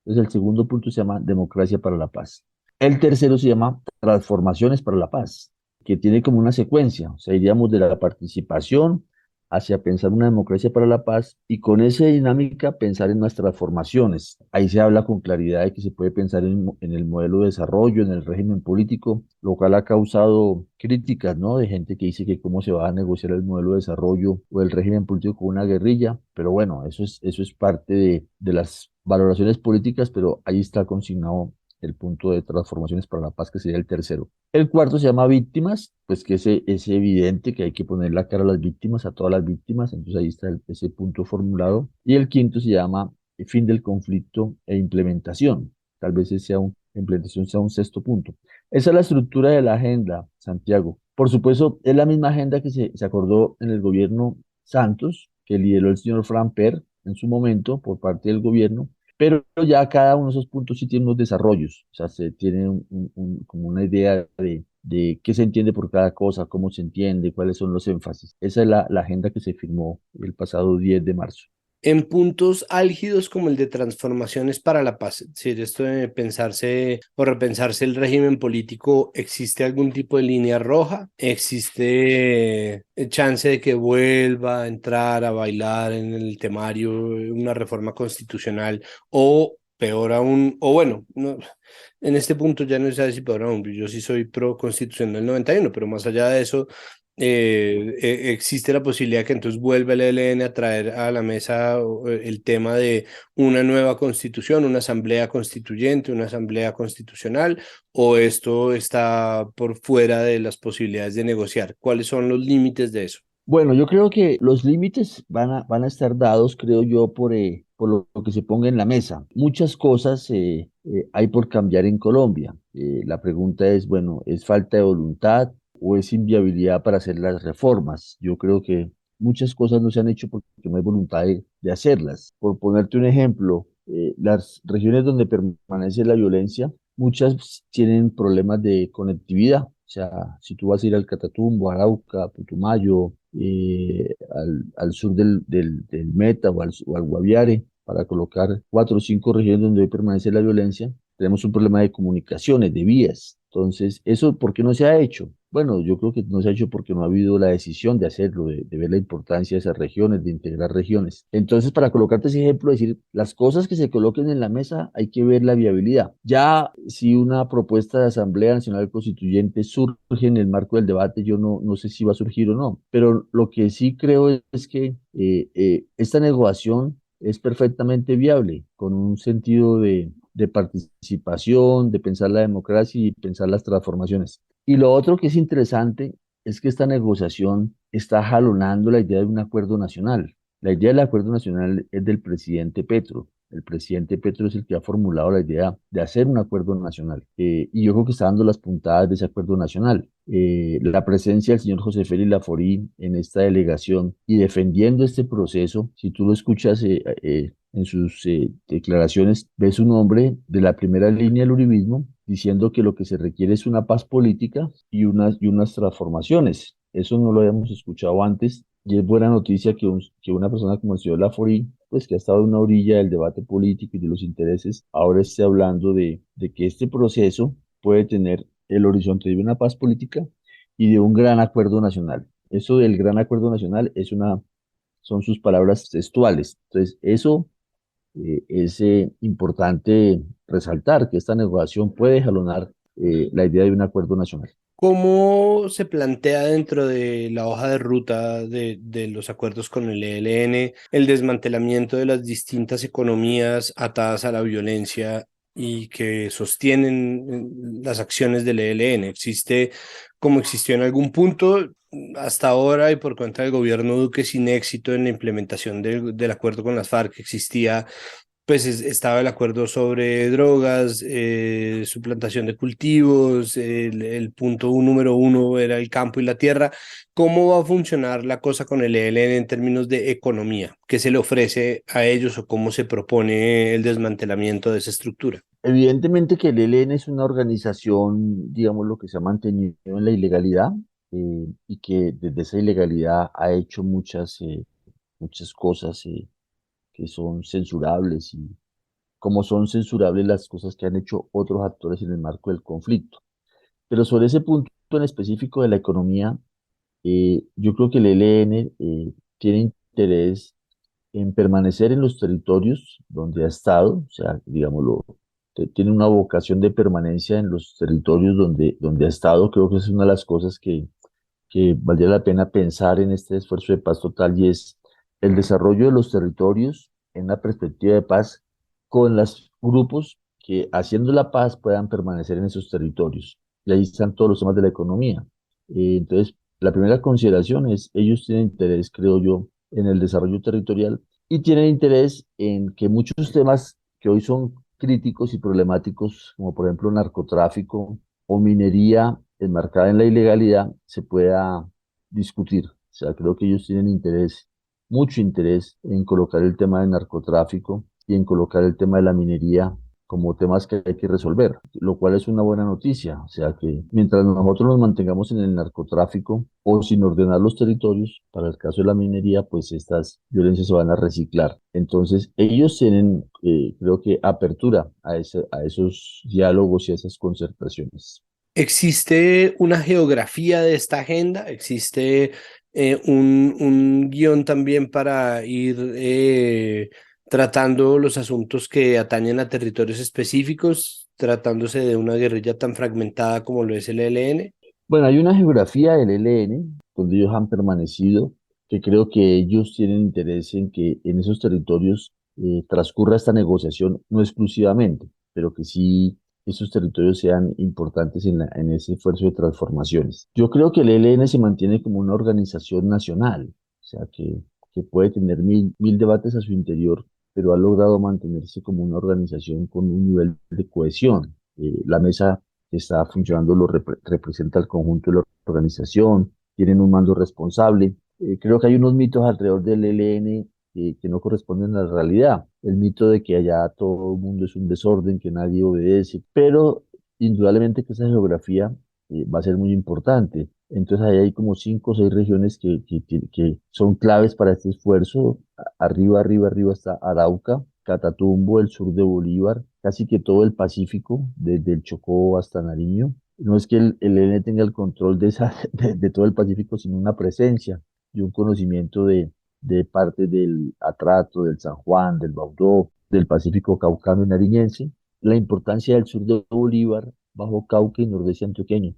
Entonces el segundo punto se llama democracia para la paz. El tercero se llama transformaciones para la paz, que tiene como una secuencia, o sea, iríamos de la participación hacia pensar una democracia para la paz y con esa dinámica pensar en nuestras transformaciones. Ahí se habla con claridad de que se puede pensar en el modelo de desarrollo, en el régimen político, lo cual ha causado críticas, ¿no? De gente que dice que cómo se va a negociar el modelo de desarrollo o el régimen político con una guerrilla, pero bueno, eso es parte de las valoraciones políticas, pero ahí está consignado el punto de transformaciones para la paz, que sería el tercero. El cuarto se llama víctimas, pues que es evidente que hay que poner la cara a las víctimas, a todas las víctimas, entonces ahí está ese punto formulado. Y el quinto se llama fin del conflicto e implementación. Tal vez implementación sea un sexto punto. Esa es la estructura de la agenda, Santiago. Por supuesto, es la misma agenda que se acordó en el gobierno Santos, que lideró el señor Fran Per en su momento por parte del gobierno, pero ya cada uno de esos puntos sí tiene unos desarrollos, o sea, se tiene como una idea de qué se entiende por cada cosa, cómo se entiende, cuáles son los énfasis. Esa es la agenda que se firmó el pasado 10 de marzo. En puntos álgidos como el de transformaciones para la paz, es decir, esto de pensarse o repensarse el régimen político, ¿existe algún tipo de línea roja? ¿Existe chance de que vuelva a entrar a bailar en el temario una reforma constitucional o peor aún, o bueno, no, en este punto ya no sé si peor aún, yo sí soy pro constitución del 91, pero más allá de eso, existe la posibilidad que entonces vuelva el ELN a traer a la mesa el tema de una nueva constitución, una asamblea constituyente, una asamblea constitucional, o esto está por fuera de las posibilidades de negociar. ¿Cuáles son los límites de eso? Bueno, yo creo que los límites van a estar dados, creo yo, por lo que se ponga en la mesa. Muchas cosas hay por cambiar en Colombia. La pregunta es, bueno, ¿es falta de voluntad o es inviabilidad para hacer las reformas? Yo creo que muchas cosas no se han hecho porque no hay voluntad de hacerlas. Por ponerte un ejemplo, las regiones donde permanece la violencia, muchas tienen problemas de conectividad. O sea, si tú vas a ir al Catatumbo, Arauca, Putumayo, al sur del Meta o al Guaviare, para colocar 4 o 5 regiones donde hoy permanece la violencia, tenemos un problema de comunicaciones, de vías. Entonces, ¿eso por qué no se ha hecho? Bueno, yo creo que no se ha hecho porque no ha habido la decisión de hacerlo, de ver la importancia de esas regiones, de integrar regiones. Entonces, para colocarte ese ejemplo, decir, las cosas que se coloquen en la mesa hay que ver la viabilidad. Ya si una propuesta de Asamblea Nacional Constituyente surge en el marco del debate, yo no sé si va a surgir o no, pero lo que sí creo es que esta negociación es perfectamente viable, con un sentido de participación, de pensar la democracia y pensar las transformaciones. Y lo otro que es interesante es que esta negociación está jalonando la idea de un acuerdo nacional. La idea del acuerdo nacional es del presidente Petro. El presidente Petro es el que ha formulado la idea de hacer un acuerdo nacional. Y yo creo que está dando las puntadas de ese acuerdo nacional. La presencia del señor José Félix Laforí en esta delegación y defendiendo este proceso, si tú lo escuchas en sus declaraciones, ves un hombre de la primera línea del uribismo diciendo que lo que se requiere es una paz política y unas transformaciones. Eso no lo habíamos escuchado antes y es buena noticia que una persona como el señor Laforí, pues que ha estado en una orilla del debate político y de los intereses, ahora esté hablando de que este proceso puede tener el horizonte de una paz política y de un gran acuerdo nacional. Eso del gran acuerdo nacional son sus palabras textuales. Entonces, eso es importante resaltar que esta negociación puede jalonar la idea de un acuerdo nacional. ¿Cómo se plantea dentro de la hoja de ruta de los acuerdos con el ELN el desmantelamiento de las distintas economías atadas a la violencia y que sostienen las acciones del ELN? ¿Existe, como existió en algún punto hasta ahora y por cuenta del gobierno Duque sin éxito en la implementación del acuerdo con las FARC? Existía pues estaba el acuerdo sobre drogas, suplantación de cultivos, el punto número uno era el campo y la tierra. ¿Cómo va a funcionar la cosa con el ELN en términos de economía? ¿Qué se le ofrece a ellos o cómo se propone el desmantelamiento de esa estructura? Evidentemente que el ELN es una organización, digamos, lo que se ha mantenido en la ilegalidad y que desde esa ilegalidad ha hecho muchas cosas que son censurables y como son censurables las cosas que han hecho otros actores en el marco del conflicto. Pero sobre ese punto en específico de la economía, yo creo que el ELN tiene interés en permanecer en los territorios donde ha estado, o sea, digámoslo, tiene una vocación de permanencia en los territorios donde ha estado. Creo que es una de las cosas que valdría la pena pensar en este esfuerzo de paz total y es el desarrollo de los territorios en una perspectiva de paz con los grupos que haciendo la paz puedan permanecer en esos territorios. Y ahí están todos los temas de la economía. Entonces, la primera consideración es, ellos tienen interés, creo yo, en el desarrollo territorial y tienen interés en que muchos temas que hoy son críticos y problemáticos, como por ejemplo narcotráfico o minería enmarcada en la ilegalidad, se pueda discutir. O sea, creo que ellos tienen interés, mucho interés en colocar el tema del narcotráfico y en colocar el tema de la minería como temas que hay que resolver, lo cual es una buena noticia. O sea que mientras nosotros nos mantengamos en el narcotráfico o sin ordenar los territorios, para el caso de la minería, pues estas violencias se van a reciclar. Entonces, ellos tienen, creo que, apertura a esos diálogos y a esas concertaciones. ¿Existe una geografía de esta agenda? ¿Existe un guión también para ir tratando los asuntos que atañen a territorios específicos, tratándose de una guerrilla tan fragmentada como lo es el ELN? Bueno, hay una geografía del ELN donde ellos han permanecido, que creo que ellos tienen interés en que en esos territorios transcurra esta negociación, no exclusivamente, pero que sí esos territorios sean importantes en ese esfuerzo de transformaciones. Yo creo que el ELN se mantiene como una organización nacional, o sea, que puede tener mil debates a su interior, pero ha logrado mantenerse como una organización con un nivel de cohesión. La mesa que está funcionando representa el conjunto de la organización, tienen un mando responsable. Creo que hay unos mitos alrededor del ELN que no corresponden a la realidad. El mito de que allá todo el mundo es un desorden, que nadie obedece, pero indudablemente que esa geografía va a ser muy importante. Entonces ahí hay como 5 o 6 regiones que son claves para este esfuerzo. Arriba está Arauca, Catatumbo, el sur de Bolívar, casi que todo el Pacífico, desde el Chocó hasta Nariño, No es que el ELN tenga el control de todo el Pacífico, sino una presencia y un conocimiento de partes del Atrato, del San Juan, del Baudó, del Pacífico caucano y nariñense, la importancia del sur de Bolívar, Bajo Cauca y Nordeste antioqueño.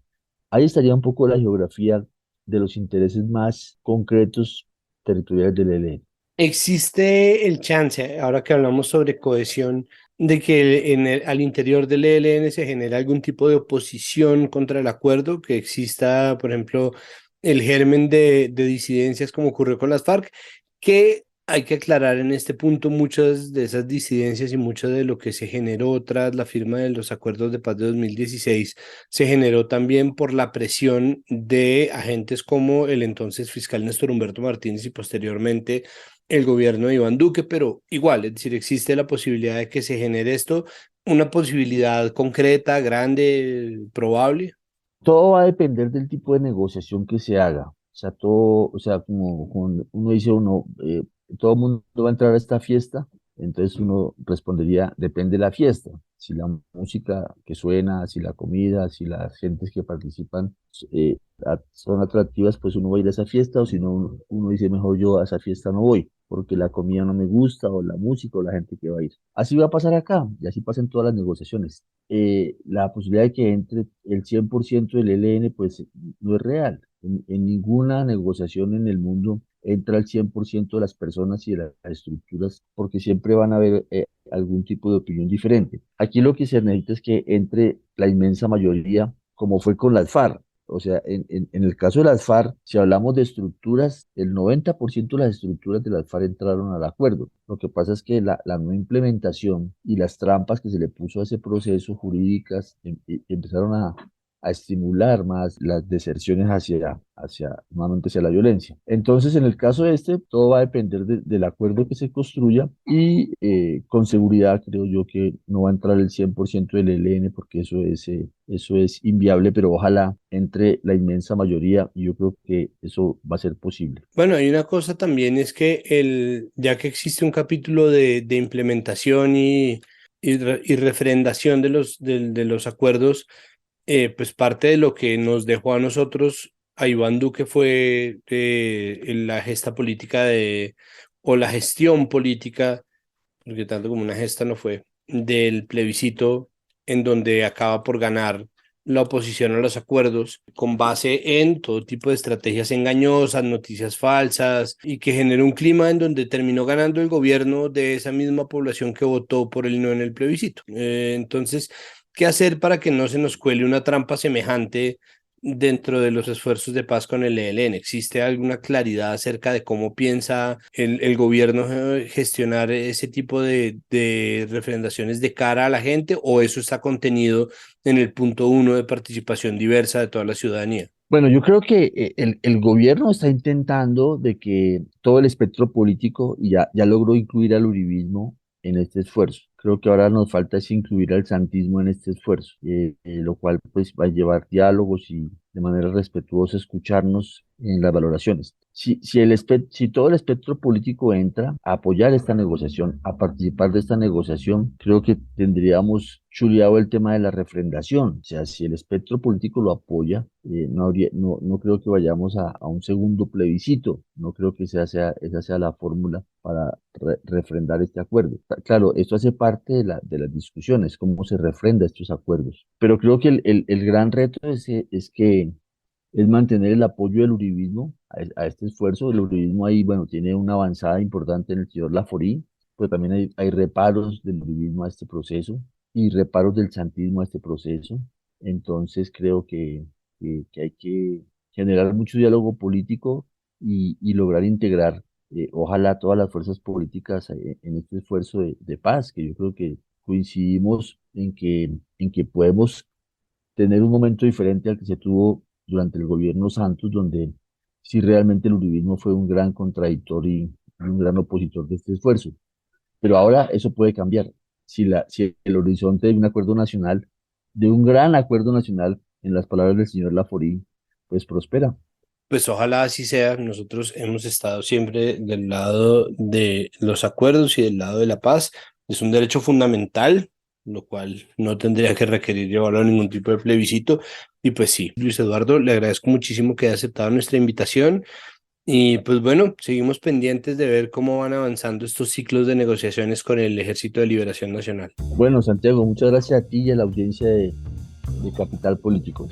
Ahí estaría un poco la geografía de los intereses más concretos territoriales del ELN. ¿Existe el chance, ahora que hablamos sobre cohesión, de que al interior del ELN se genere algún tipo de oposición contra el acuerdo, que exista, por ejemplo, el germen de disidencias como ocurrió con las FARC, que hay que aclarar en este punto muchas de esas disidencias y mucho de lo que se generó tras la firma de los acuerdos de paz de 2016 se generó también por la presión de agentes como el entonces fiscal Néstor Humberto Martínez y posteriormente el gobierno de Iván Duque, pero igual, es decir, existe la posibilidad de que se genere esto, una posibilidad concreta, grande, probable. Todo va a depender del tipo de negociación que se haga. O sea, todo, o sea, como uno dice, todo el mundo va a entrar a esta fiesta, entonces uno respondería, depende de la fiesta. Si la música que suena, si la comida, si las gentes que participan son atractivas, pues uno va a ir a esa fiesta, o si no, uno dice, mejor yo a esa fiesta no voy, porque la comida no me gusta, o la música, o la gente que va a ir. Así va a pasar acá, y así pasan todas las negociaciones. La posibilidad de que entre el 100% del ELN, pues no es real. En ninguna negociación en el mundo entra el 100% de las personas y de las estructuras, porque siempre van a haber algún tipo de opinión diferente. Aquí lo que se necesita es que entre la inmensa mayoría, como fue con las FARC. O sea, en el caso de las FARC, si hablamos de estructuras, el 90% de las estructuras de las FARC entraron al acuerdo. Lo que pasa es que la no implementación y las trampas que se le puso a ese proceso jurídicas empezaron a estimular más las deserciones nuevamente hacia la violencia. Entonces, en el caso este, todo va a depender del acuerdo que se construya y con seguridad creo yo que no va a entrar el 100% del ELN porque eso es inviable, pero ojalá entre la inmensa mayoría y yo creo que eso va a ser posible. Bueno, hay una cosa también es que ya que existe un capítulo de implementación y refrendación de los acuerdos, pues parte de lo que nos dejó a nosotros, a Iván Duque, fue la gesta política o la gestión política, porque tanto como una gesta no fue, del plebiscito en donde acaba por ganar la oposición a los acuerdos con base en todo tipo de estrategias engañosas, noticias falsas y que generó un clima en donde terminó ganando el gobierno de esa misma población que votó por el no en el plebiscito. Entonces, ¿qué hacer para que no se nos cuele una trampa semejante dentro de los esfuerzos de paz con el ELN? ¿Existe alguna claridad acerca de cómo piensa el gobierno gestionar ese tipo de refrendaciones de cara a la gente, o eso está contenido en el punto 1 de participación diversa de toda la ciudadanía? Bueno, yo creo que el gobierno está intentando de que todo el espectro político y ya logró incluir al uribismo en este esfuerzo. Creo que ahora nos falta es incluir al santismo en este esfuerzo, lo cual pues va a llevar diálogos y de manera respetuosa escucharnos en las valoraciones. Si todo el espectro político entra a apoyar esta negociación, a participar de esta negociación, creo que tendríamos chuleado el tema de la refrendación. O sea, si el espectro político lo apoya, no creo que vayamos a un segundo plebiscito. No creo que esa sea la fórmula para refrendar este acuerdo. Claro, esto hace parte de las discusiones, cómo se refrenda estos acuerdos. Pero creo que el gran reto es mantener el apoyo del uribismo a este esfuerzo. El uribismo ahí, bueno, tiene una avanzada importante en el señor Laforí, pero también hay reparos del uribismo a este proceso y reparos del santismo a este proceso. Entonces creo que hay que generar mucho diálogo político y lograr integrar, ojalá, todas las fuerzas políticas en este esfuerzo de paz, que yo creo que coincidimos en que podemos tener un momento diferente al que se tuvo durante el gobierno Santos, donde sí realmente el uribismo fue un gran contradictor y un gran opositor de este esfuerzo. Pero ahora eso puede cambiar. Si el horizonte de un acuerdo nacional, de un gran acuerdo nacional, en las palabras del señor Laforí, pues prospera. Pues ojalá así sea. Nosotros hemos estado siempre del lado de los acuerdos y del lado de la paz. Es un derecho fundamental lo cual no tendría que requerir llevarlo a ningún tipo de plebiscito. Y pues sí, Luis Eduardo, le agradezco muchísimo que haya aceptado nuestra invitación. Y pues bueno, seguimos pendientes de ver cómo van avanzando estos ciclos de negociaciones con el Ejército de Liberación Nacional. Bueno, Santiago, muchas gracias a ti y a la audiencia de Capital Político.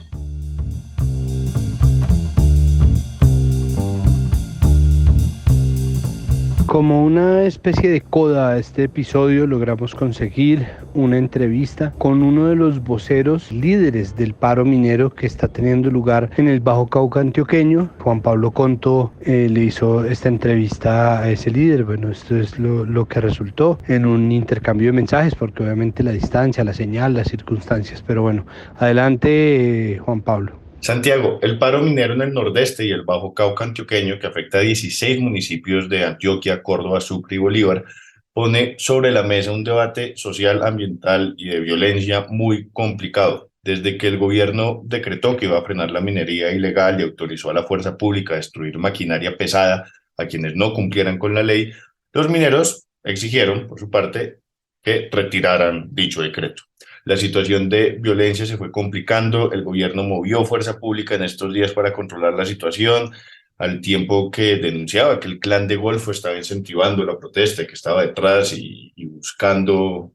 Como una especie de coda a este episodio, logramos conseguir una entrevista con uno de los voceros líderes del paro minero que está teniendo lugar en el Bajo Cauca antioqueño. Juan Pablo Conto le hizo esta entrevista a ese líder. Bueno, esto es lo que resultó en un intercambio de mensajes, porque obviamente la distancia, la señal, las circunstancias. Pero bueno, adelante, Juan Pablo. Santiago, el paro minero en el nordeste y el Bajo Cauca antioqueño, que afecta a 16 municipios de Antioquia, Córdoba, Sucre y Bolívar, pone sobre la mesa un debate social, ambiental y de violencia muy complicado. Desde que el gobierno decretó que iba a frenar la minería ilegal y autorizó a la fuerza pública a destruir maquinaria pesada a quienes no cumplieran con la ley, los mineros exigieron, por su parte, que retiraran dicho decreto. La situación de violencia se fue complicando, el gobierno movió fuerza pública en estos días para controlar la situación, al tiempo que denunciaba que el clan de Golfo estaba incentivando la protesta, que estaba detrás y buscando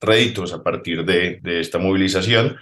réditos a partir de esta movilización.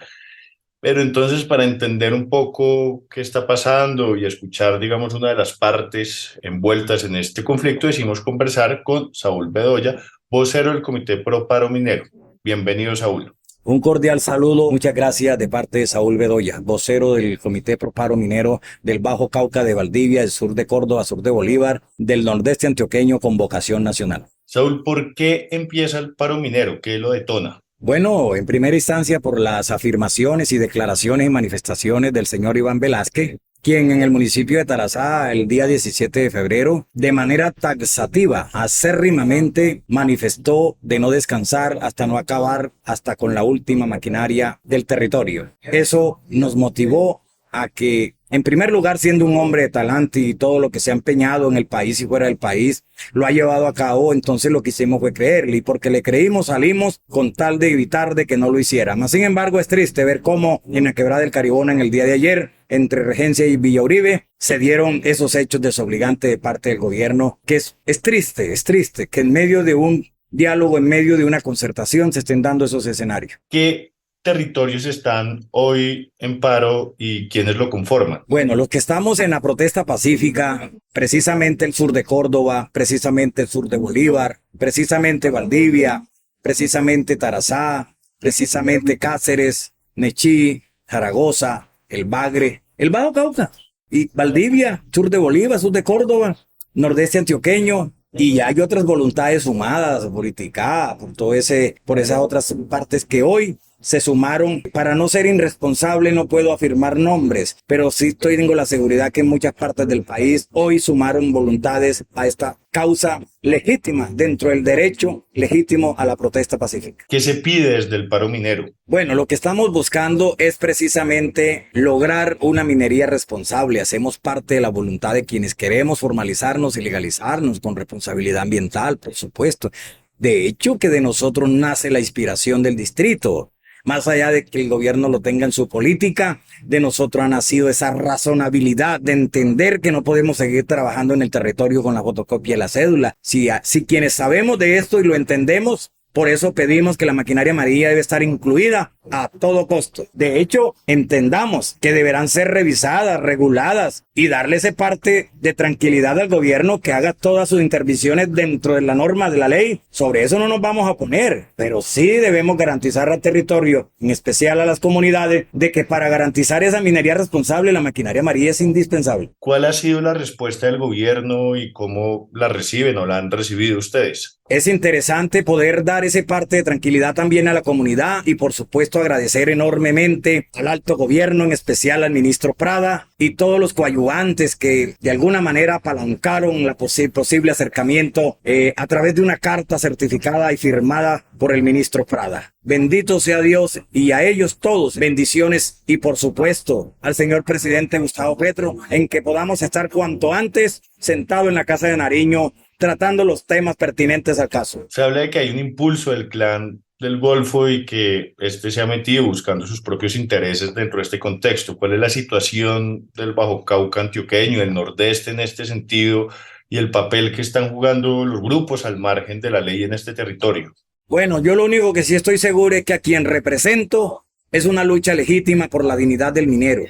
Pero entonces, para entender un poco qué está pasando y escuchar, digamos, una de las partes envueltas en este conflicto, decidimos conversar con Saúl Bedoya, vocero del Comité Pro Paro Minero. Bienvenido, Saúl. Un cordial saludo, muchas gracias de parte de Saúl Bedoya, vocero del Comité Pro Paro Minero del Bajo Cauca de Valdivia, del sur de Córdoba, sur de Bolívar, del nordeste antioqueño con vocación nacional. Saúl, ¿por qué empieza el paro minero? ¿Qué lo detona? Bueno, en primera instancia por las afirmaciones y declaraciones y manifestaciones del señor Iván Velázquez, quien en el municipio de Tarazá el día 17 de febrero, de manera taxativa, acérrimamente manifestó de no descansar hasta no acabar hasta con la última maquinaria del territorio. Eso nos motivó a que, en primer lugar, siendo un hombre de talante y todo lo que se ha empeñado en el país y fuera del país, lo ha llevado a cabo, entonces lo que hicimos fue creerle, y porque le creímos salimos con tal de evitar de que no lo hiciera. Mas, sin embargo, es triste ver cómo en la quebrada del Caribona en el día de ayer, entre Regencia y Villa Uribe, se dieron esos hechos desobligantes de parte del gobierno, que es triste que en medio de un diálogo, en medio de una concertación, se estén dando esos escenarios. ¿Qué territorios están hoy en paro y quiénes lo conforman? Bueno, los que estamos en la protesta pacífica, precisamente el sur de Córdoba, precisamente el sur de Bolívar, precisamente Valdivia, precisamente Tarazá, precisamente Cáceres, Nechí, Zaragoza, El Bagre, el Bajo Cauca y Valdivia, sur de Bolívar, sur de Córdoba, nordeste antioqueño. Y hay otras voluntades sumadas por Iticá, por esas otras partes que hoy se sumaron. Para no ser irresponsable no puedo afirmar nombres, pero sí tengo la seguridad que en muchas partes del país hoy sumaron voluntades a esta causa legítima dentro del derecho legítimo a la protesta pacífica. ¿Qué se pide desde el paro minero? Bueno, lo que estamos buscando es precisamente lograr una minería responsable. Hacemos parte de la voluntad de quienes queremos formalizarnos y legalizarnos con responsabilidad ambiental, por supuesto. De hecho, que de nosotros nace la inspiración del distrito. Más allá de que el gobierno lo tenga en su política, de nosotros ha nacido esa razonabilidad de entender que no podemos seguir trabajando en el territorio con la fotocopia y la cédula. Si quienes sabemos de esto y lo entendemos, por eso pedimos que la maquinaria amarilla debe estar incluida a todo costo. De hecho, entendamos que deberán ser revisadas, reguladas y darle esa parte de tranquilidad al gobierno que haga todas sus intervenciones dentro de la norma de la ley. Sobre eso no nos vamos a poner, pero sí debemos garantizar al territorio, en especial a las comunidades, de que para garantizar esa minería responsable la maquinaria amarilla es indispensable. ¿Cuál ha sido la respuesta del gobierno y cómo la reciben o la han recibido ustedes? Es interesante poder dar ese parte de tranquilidad también a la comunidad y por supuesto agradecer enormemente al alto gobierno, en especial al ministro Prada y todos los coadyuvantes que de alguna manera apalancaron la posible acercamiento a través de una carta certificada y firmada por el ministro Prada. Bendito sea Dios y a ellos todos bendiciones y por supuesto al señor presidente Gustavo Petro en que podamos estar cuanto antes sentado en la Casa de Nariño tratando los temas pertinentes al caso. Se habla de que hay un impulso del clan del Golfo y que este se ha metido buscando sus propios intereses dentro de este contexto. ¿Cuál es la situación del Bajo Cauca antioqueño, el Nordeste en este sentido, y el papel que están jugando los grupos al margen de la ley en este territorio? Bueno, yo lo único que sí estoy seguro es que a quien represento es una lucha legítima por la dignidad del minero,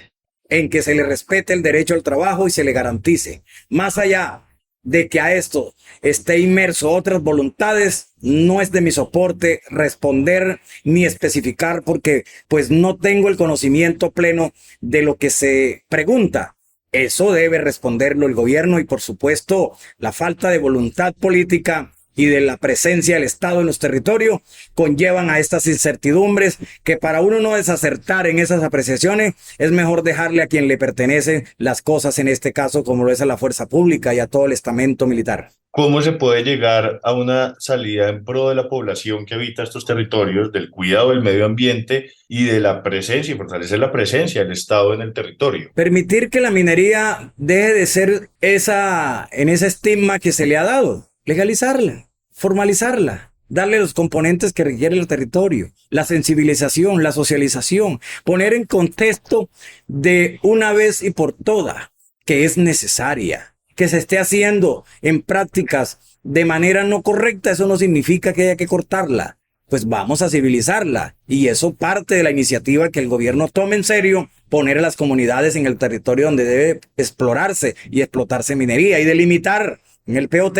en que se le respete el derecho al trabajo y se le garantice. Más allá de que a esto esté inmerso otras voluntades, no es de mi soporte responder ni especificar porque pues no tengo el conocimiento pleno de lo que se pregunta. Eso debe responderlo el gobierno y por supuesto la falta de voluntad política y de la presencia del Estado en los territorios conllevan a estas incertidumbres que para uno no desacertar en esas apreciaciones es mejor dejarle a quien le pertenecen las cosas, en este caso como lo es a la fuerza pública y a todo el estamento militar. ¿Cómo se puede llegar a una salida en pro de la población que habita estos territorios, del cuidado del medio ambiente y de la presencia y fortalecer la presencia del Estado en el territorio? Permitir que la minería deje de ser en ese estigma que se le ha dado, legalizarla, formalizarla, darle los componentes que requiere el territorio, la sensibilización, la socialización, poner en contexto de una vez y por todas que es necesaria, que se esté haciendo en prácticas de manera no correcta, eso no significa que haya que cortarla. Pues vamos a civilizarla y eso parte de la iniciativa que el gobierno tome en serio, poner a las comunidades en el territorio donde debe explorarse y explotarse minería y delimitar en el POT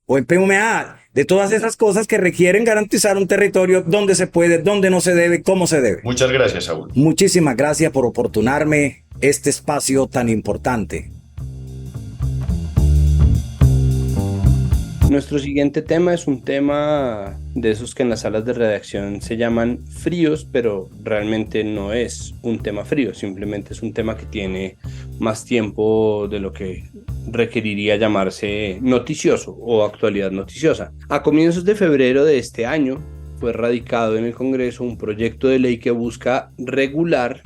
o en PMA de todas esas cosas que requieren garantizar un territorio donde se puede, donde no se debe, cómo se debe. Muchas gracias, Saúl. Muchísimas gracias por oportunarme este espacio tan importante. Nuestro siguiente tema es un tema de esos que en las salas de redacción se llaman fríos, pero realmente no es un tema frío, simplemente es un tema que tiene más tiempo de lo que requeriría llamarse noticioso o actualidad noticiosa. A comienzos de febrero de este año fue radicado en el Congreso un proyecto de ley que busca regular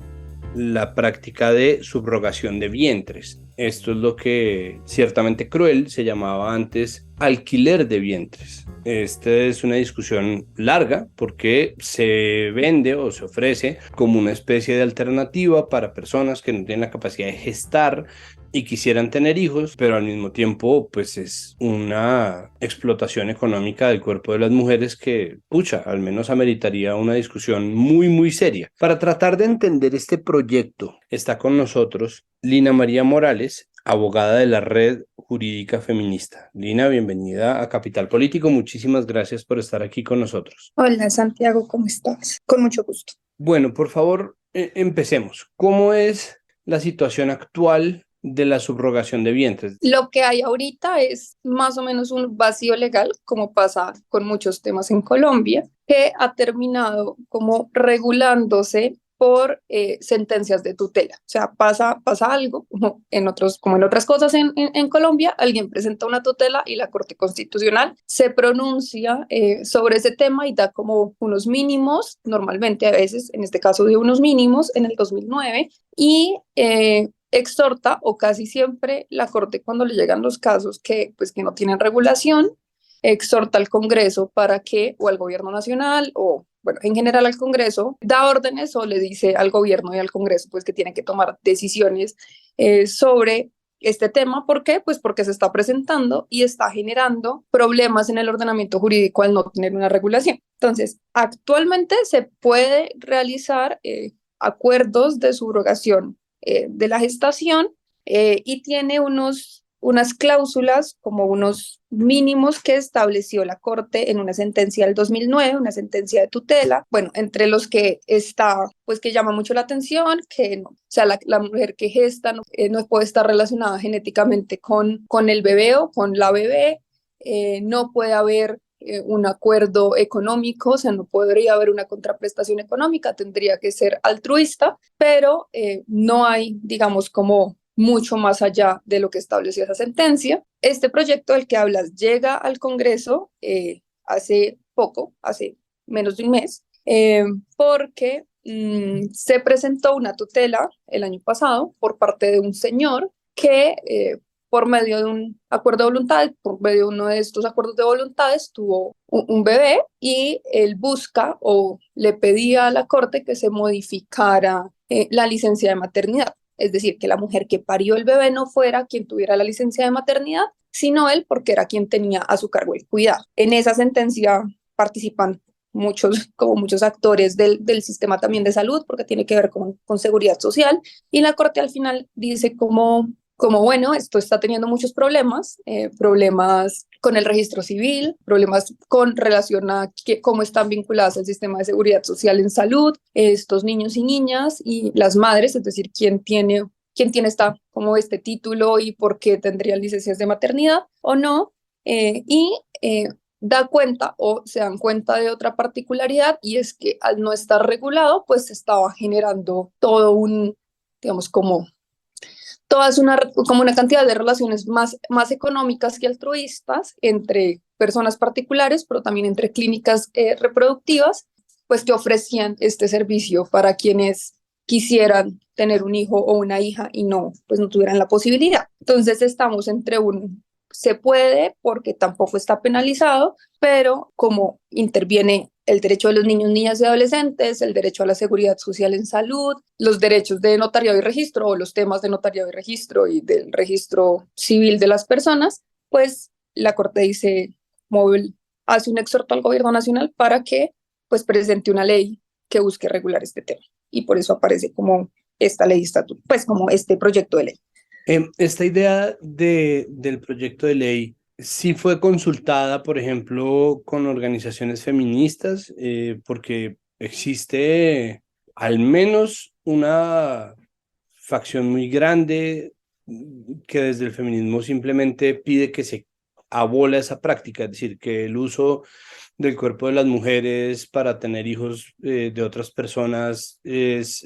la práctica de subrogación de vientres. Esto es lo que ciertamente cruel se llamaba antes alquiler de vientres. Esta es una discusión larga porque se vende o se ofrece como una especie de alternativa para personas que no tienen la capacidad de gestar y quisieran tener hijos, pero al mismo tiempo pues es una explotación económica del cuerpo de las mujeres que, al menos ameritaría una discusión muy seria. Para tratar de entender este proyecto está con nosotros Lina María Morales, abogada de la Red Jurídica Feminista. Lina, bienvenida a Capital Político. Muchísimas gracias por estar aquí con nosotros. Hola Santiago, ¿cómo estás? Con mucho gusto. Bueno, por favor, empecemos. ¿Cómo es la situación actual de la subrogación de vientres? Lo que hay ahorita es más o menos un vacío legal, como pasa con muchos temas en Colombia, que ha terminado como regulándose por sentencias de tutela. O sea, pasa algo, como en otras cosas en Colombia, alguien presenta una tutela y la Corte Constitucional se pronuncia sobre ese tema y da como unos mínimos, normalmente a veces, en este caso de unos mínimos, en el 2009, y exhorta, o casi siempre la Corte cuando le llegan los casos que no tienen regulación, exhorta al Congreso para que, o al Gobierno Nacional, o en general al Congreso, da órdenes o le dice al Gobierno y al Congreso pues que tienen que tomar decisiones sobre este tema. ¿Por qué? Pues porque se está presentando y está generando problemas en el ordenamiento jurídico al no tener una regulación. Entonces, actualmente se puede realizar acuerdos de subrogación de la gestación y tiene unas cláusulas, como unos mínimos que estableció la Corte en una sentencia del 2009, una sentencia de tutela, entre los que está, pues que llama mucho la atención, que no, o sea, la mujer que gesta no puede estar relacionada genéticamente con el bebé o con la bebé, no puede haber un acuerdo económico, o sea, no podría haber una contraprestación económica, tendría que ser altruista, pero no hay, digamos, como mucho más allá de lo que estableció esa sentencia. Este proyecto del que hablas llega al Congreso hace poco, hace menos de un mes, porque se presentó una tutela el año pasado por parte de un señor que por medio de un acuerdo de voluntades, por medio de uno de estos acuerdos de voluntades, tuvo un bebé y él busca o le pedía a la corte que se modificara la licencia de maternidad. Es decir, que la mujer que parió el bebé no fuera quien tuviera la licencia de maternidad, sino él porque era quien tenía a su cargo el cuidado. En esa sentencia participan muchos actores del sistema también de salud, porque tiene que ver con seguridad social, y la corte al final dice como bueno, esto está teniendo muchos problemas, problemas con el registro civil, problemas con relación a cómo están vinculadas al sistema de seguridad social en salud, estos niños y niñas y las madres, es decir, quién tiene como este título y por qué tendría licencias de maternidad o no, da cuenta o se dan cuenta de otra particularidad, y es que al no estar regulado, pues se estaba generando todo digamos, como una cantidad de relaciones más económicas que altruistas entre personas particulares, pero también entre clínicas reproductivas, pues que ofrecían este servicio para quienes quisieran tener un hijo o una hija y pues no tuvieran la posibilidad. Entonces estamos entre se puede porque tampoco está penalizado, pero como interviene el derecho de los niños, niñas y adolescentes, el derecho a la seguridad social en salud, los derechos de notariado y registro, o los temas de notariado y registro y del registro civil de las personas, pues la Corte hace un exhorto al gobierno nacional para que pues presente una ley que busque regular este tema. Y por eso aparece como esta ley de estatuto, pues como este proyecto de ley. Esta idea del proyecto de ley sí fue consultada, por ejemplo, con organizaciones feministas, porque existe al menos una facción muy grande que desde el feminismo simplemente pide que se abola esa práctica, es decir, que el uso del cuerpo de las mujeres para tener hijos de otras personas es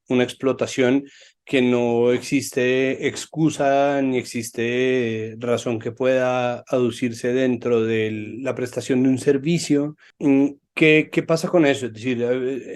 una explotación, que no existe excusa ni existe razón que pueda aducirse dentro de la prestación de un servicio. ¿Qué pasa con eso? Es decir,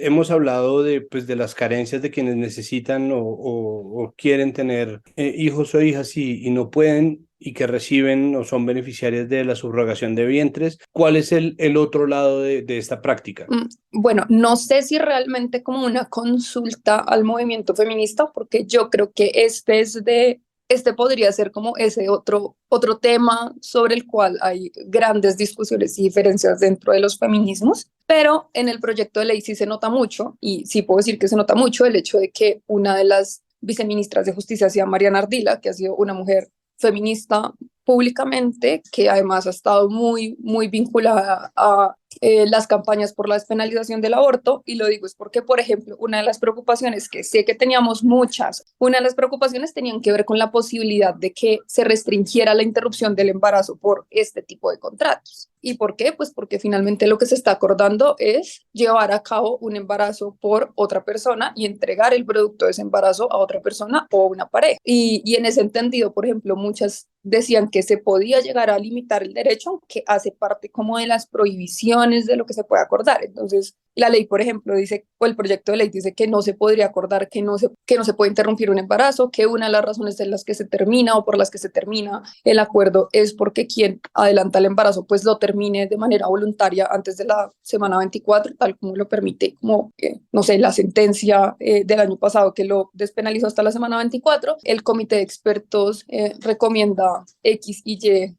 hemos hablado pues, de las carencias de quienes necesitan o quieren tener hijos o hijas y no pueden, y que reciben o son beneficiarias de la subrogación de vientres. ¿Cuál es el otro lado de esta práctica? Bueno, no sé si realmente como una consulta al movimiento feminista, porque yo creo que este podría ser como ese otro tema sobre el cual hay grandes discusiones y diferencias dentro de los feminismos, pero en el proyecto de ley sí se nota mucho, y sí puedo decir que se nota mucho el hecho de que una de las viceministras de Justicia sea Mariana Ardila, que ha sido una mujer feminista públicamente, que además ha estado muy vinculada a las campañas por la despenalización del aborto. Y lo digo es porque, por ejemplo, una de las preocupaciones, que sé que teníamos una de las preocupaciones tenían que ver con la posibilidad de que se restringiera la interrupción del embarazo por este tipo de contratos. ¿Y por qué? Pues porque finalmente lo que se está acordando es llevar a cabo un embarazo por otra persona y entregar el producto de ese embarazo a otra persona o a una pareja. Y en ese entendido, por ejemplo, muchas decían que se podía llegar a limitar el derecho, que hace parte como de las prohibiciones de lo que se puede acordar. Entonces, la ley, por ejemplo, dice, o el proyecto de ley dice que no se podría acordar que no se puede interrumpir un embarazo, que una de las razones en las que se termina o por las que se termina el acuerdo es porque quien adelanta el embarazo pues lo termine de manera voluntaria antes de la semana 24, tal como lo permite, como, no sé, la sentencia del año pasado que lo despenalizó hasta la semana 24. El comité de expertos recomienda X y Y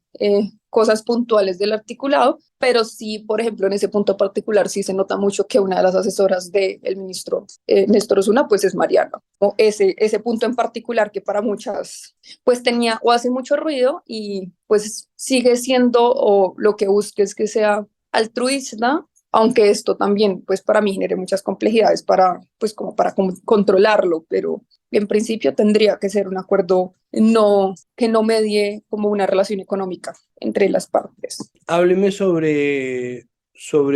cosas puntuales del articulado, pero sí, por ejemplo, en ese punto particular sí se nota mucho que una de las asesoras del ministro Néstor Osuna pues es Mariana, o ese punto en particular que para muchas pues tenía o hace mucho ruido, y pues sigue siendo, o lo que busque es que sea altruista, aunque esto también pues para mí genere muchas complejidades para controlarlo, pero en principio tendría que ser un acuerdo que no medie como una relación económica entre las partes. Hábleme sobre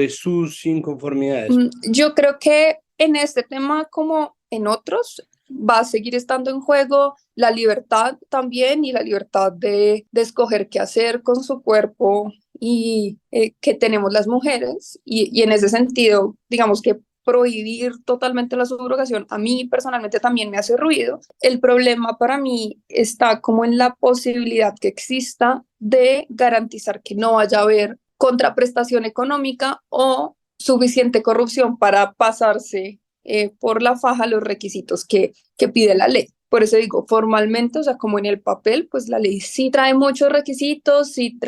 sus inconformidades. Yo creo que en este tema, como en otros, va a seguir estando en juego la libertad también, y la libertad de escoger qué hacer con su cuerpo y que tenemos las mujeres, y en ese sentido, digamos que prohibir totalmente la subrogación, a mí personalmente también me hace ruido. El problema para mí está como en la posibilidad que exista de garantizar que no vaya a haber contraprestación económica o suficiente corrupción para pasarse por la faja los requisitos que pide la ley. Por eso digo, formalmente, o sea, como en el papel, pues la ley sí trae muchos requisitos, sí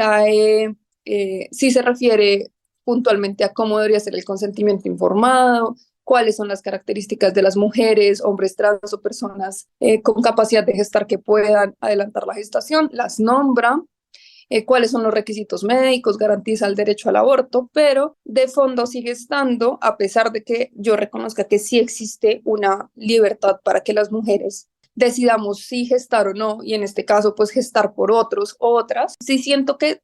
se refiere puntualmente a cómo debería ser el consentimiento informado, cuáles son las características de las mujeres, hombres trans o personas con capacidad de gestar que puedan adelantar la gestación, las nombra, cuáles son los requisitos médicos, garantiza el derecho al aborto, pero de fondo sigue estando, a pesar de que yo reconozca que sí existe una libertad para que las mujeres decidamos si gestar o no, y en este caso pues gestar por otros o otras, sí siento que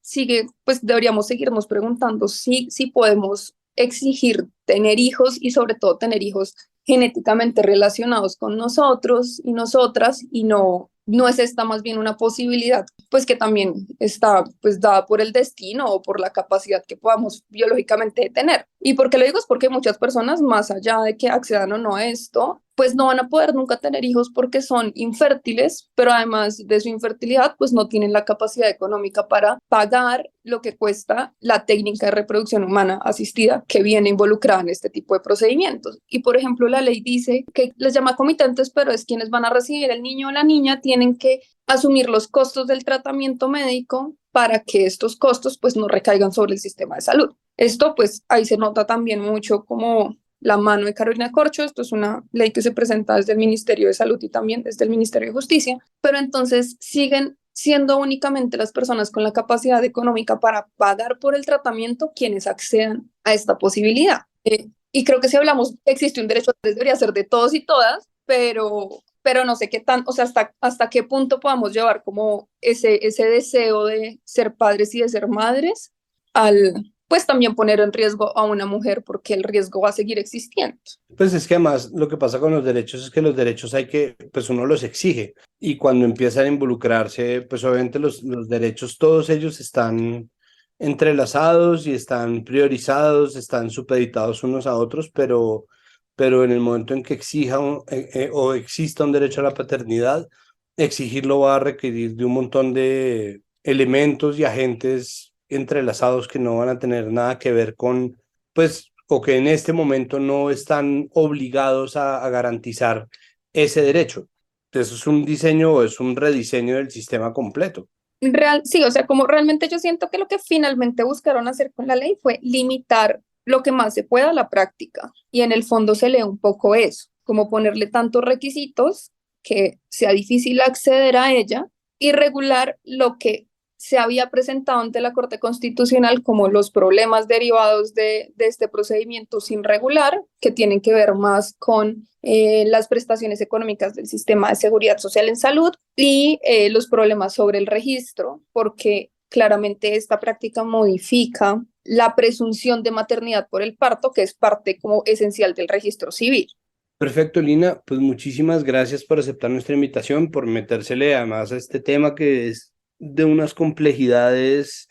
pues deberíamos seguirnos preguntando si podemos exigir tener hijos y sobre todo tener hijos genéticamente relacionados con nosotros y nosotras, y no es esta más bien una posibilidad pues que también está pues dada por el destino o por la capacidad que podamos biológicamente tener. ¿Y por qué lo digo? Es porque muchas personas, más allá de que accedan o no a esto, pues no van a poder nunca tener hijos porque son infértiles, pero además de su infertilidad, pues no tienen la capacidad económica para pagar lo que cuesta la técnica de reproducción humana asistida que viene involucrada en este tipo de procedimientos. Y por ejemplo, la ley dice que les llama comitentes, pero es quienes van a recibir el niño o la niña tienen que asumir los costos del tratamiento médico para que estos costos pues no recaigan sobre el sistema de salud. Esto pues ahí se nota también mucho como la mano de Carolina Corcho. Esto es una ley que se presenta desde el Ministerio de Salud y también desde el Ministerio de Justicia, pero entonces siguen siendo únicamente las personas con la capacidad económica para pagar por el tratamiento quienes accedan a esta posibilidad. Y creo que si hablamos, existe un derecho, debería ser de todos y todas, pero no sé qué tan, o sea, hasta qué punto podamos llevar como ese deseo de ser padres y de ser madres pues también poner en riesgo a una mujer, porque el riesgo va a seguir existiendo. Pues es que además lo que pasa con los derechos es que los derechos pues uno los exige, y cuando empiezan a involucrarse, pues obviamente los derechos, todos ellos están entrelazados y están priorizados, están supeditados unos a otros, pero en el momento en que exija o exista un derecho a la paternidad, exigirlo va a requerir de un montón de elementos y agentes entrelazados que no van a tener nada que ver con, pues, o que en este momento no están obligados a garantizar ese derecho. Eso es un diseño o es un rediseño del sistema completo. Sí, o sea, como realmente yo siento que lo que finalmente buscaron hacer con la ley fue limitar lo que más se pueda a la práctica, y en el fondo se lee un poco eso, como ponerle tantos requisitos que sea difícil acceder a ella y regular lo que se había presentado ante la Corte Constitucional como los problemas derivados de este procedimiento sin regular, que tienen que ver más con las prestaciones económicas del sistema de seguridad social en salud y los problemas sobre el registro, porque claramente esta práctica modifica la presunción de maternidad por el parto, que es parte como esencial del registro civil. Perfecto, Lina, pues muchísimas gracias por aceptar nuestra invitación, por metérsele además a este tema que es de unas complejidades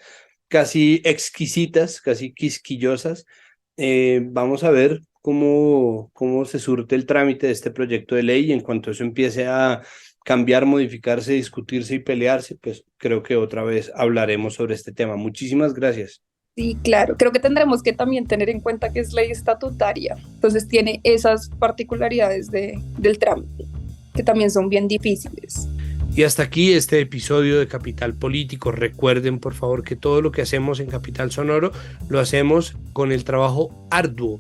casi exquisitas, casi quisquillosas. Vamos a ver cómo se surte el trámite de este proyecto de ley, y en cuanto eso empiece a cambiar, modificarse, discutirse y pelearse, pues creo que otra vez hablaremos sobre este tema. Muchísimas gracias. Sí, claro. Creo que tendremos que también tener en cuenta que es ley estatutaria. Entonces tiene esas particularidades del trámite, que también son bien difíciles. Y hasta aquí este episodio de Capital Político. Recuerden, por favor, que todo lo que hacemos en Capital Sonoro lo hacemos con el trabajo arduo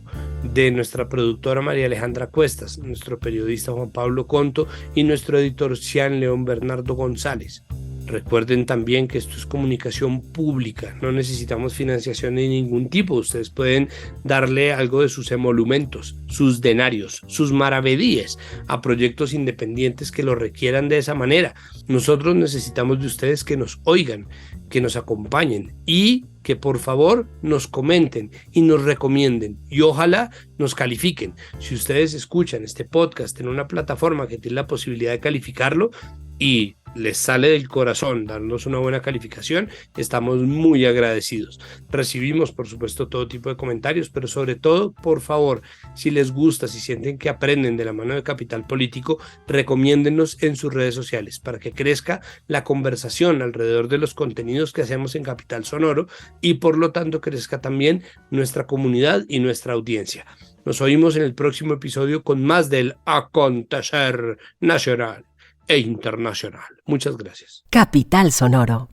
de nuestra productora María Alejandra Cuestas, nuestro periodista Juan Pablo Conto y nuestro editor Cian León Bernardo González. Recuerden también que esto es comunicación pública, no necesitamos financiación de ningún tipo. Ustedes pueden darle algo de sus emolumentos, sus denarios, sus maravedíes a proyectos independientes que lo requieran de esa manera. Nosotros necesitamos de ustedes que nos oigan, que nos acompañen y que por favor nos comenten y nos recomienden, y ojalá nos califiquen. Si ustedes escuchan este podcast en una plataforma que tiene la posibilidad de calificarlo y les sale del corazón darnos una buena calificación, estamos muy agradecidos. Recibimos, por supuesto, todo tipo de comentarios, pero sobre todo, por favor, si les gusta, si sienten que aprenden de la mano de Capital Político, recomiéndennos en sus redes sociales para que crezca la conversación alrededor de los contenidos que hacemos en Capital Sonoro y por lo tanto crezca también nuestra comunidad y nuestra audiencia. Nos oímos en el próximo episodio con más del acontecer nacional e internacional. Muchas gracias. Capital Sonoro.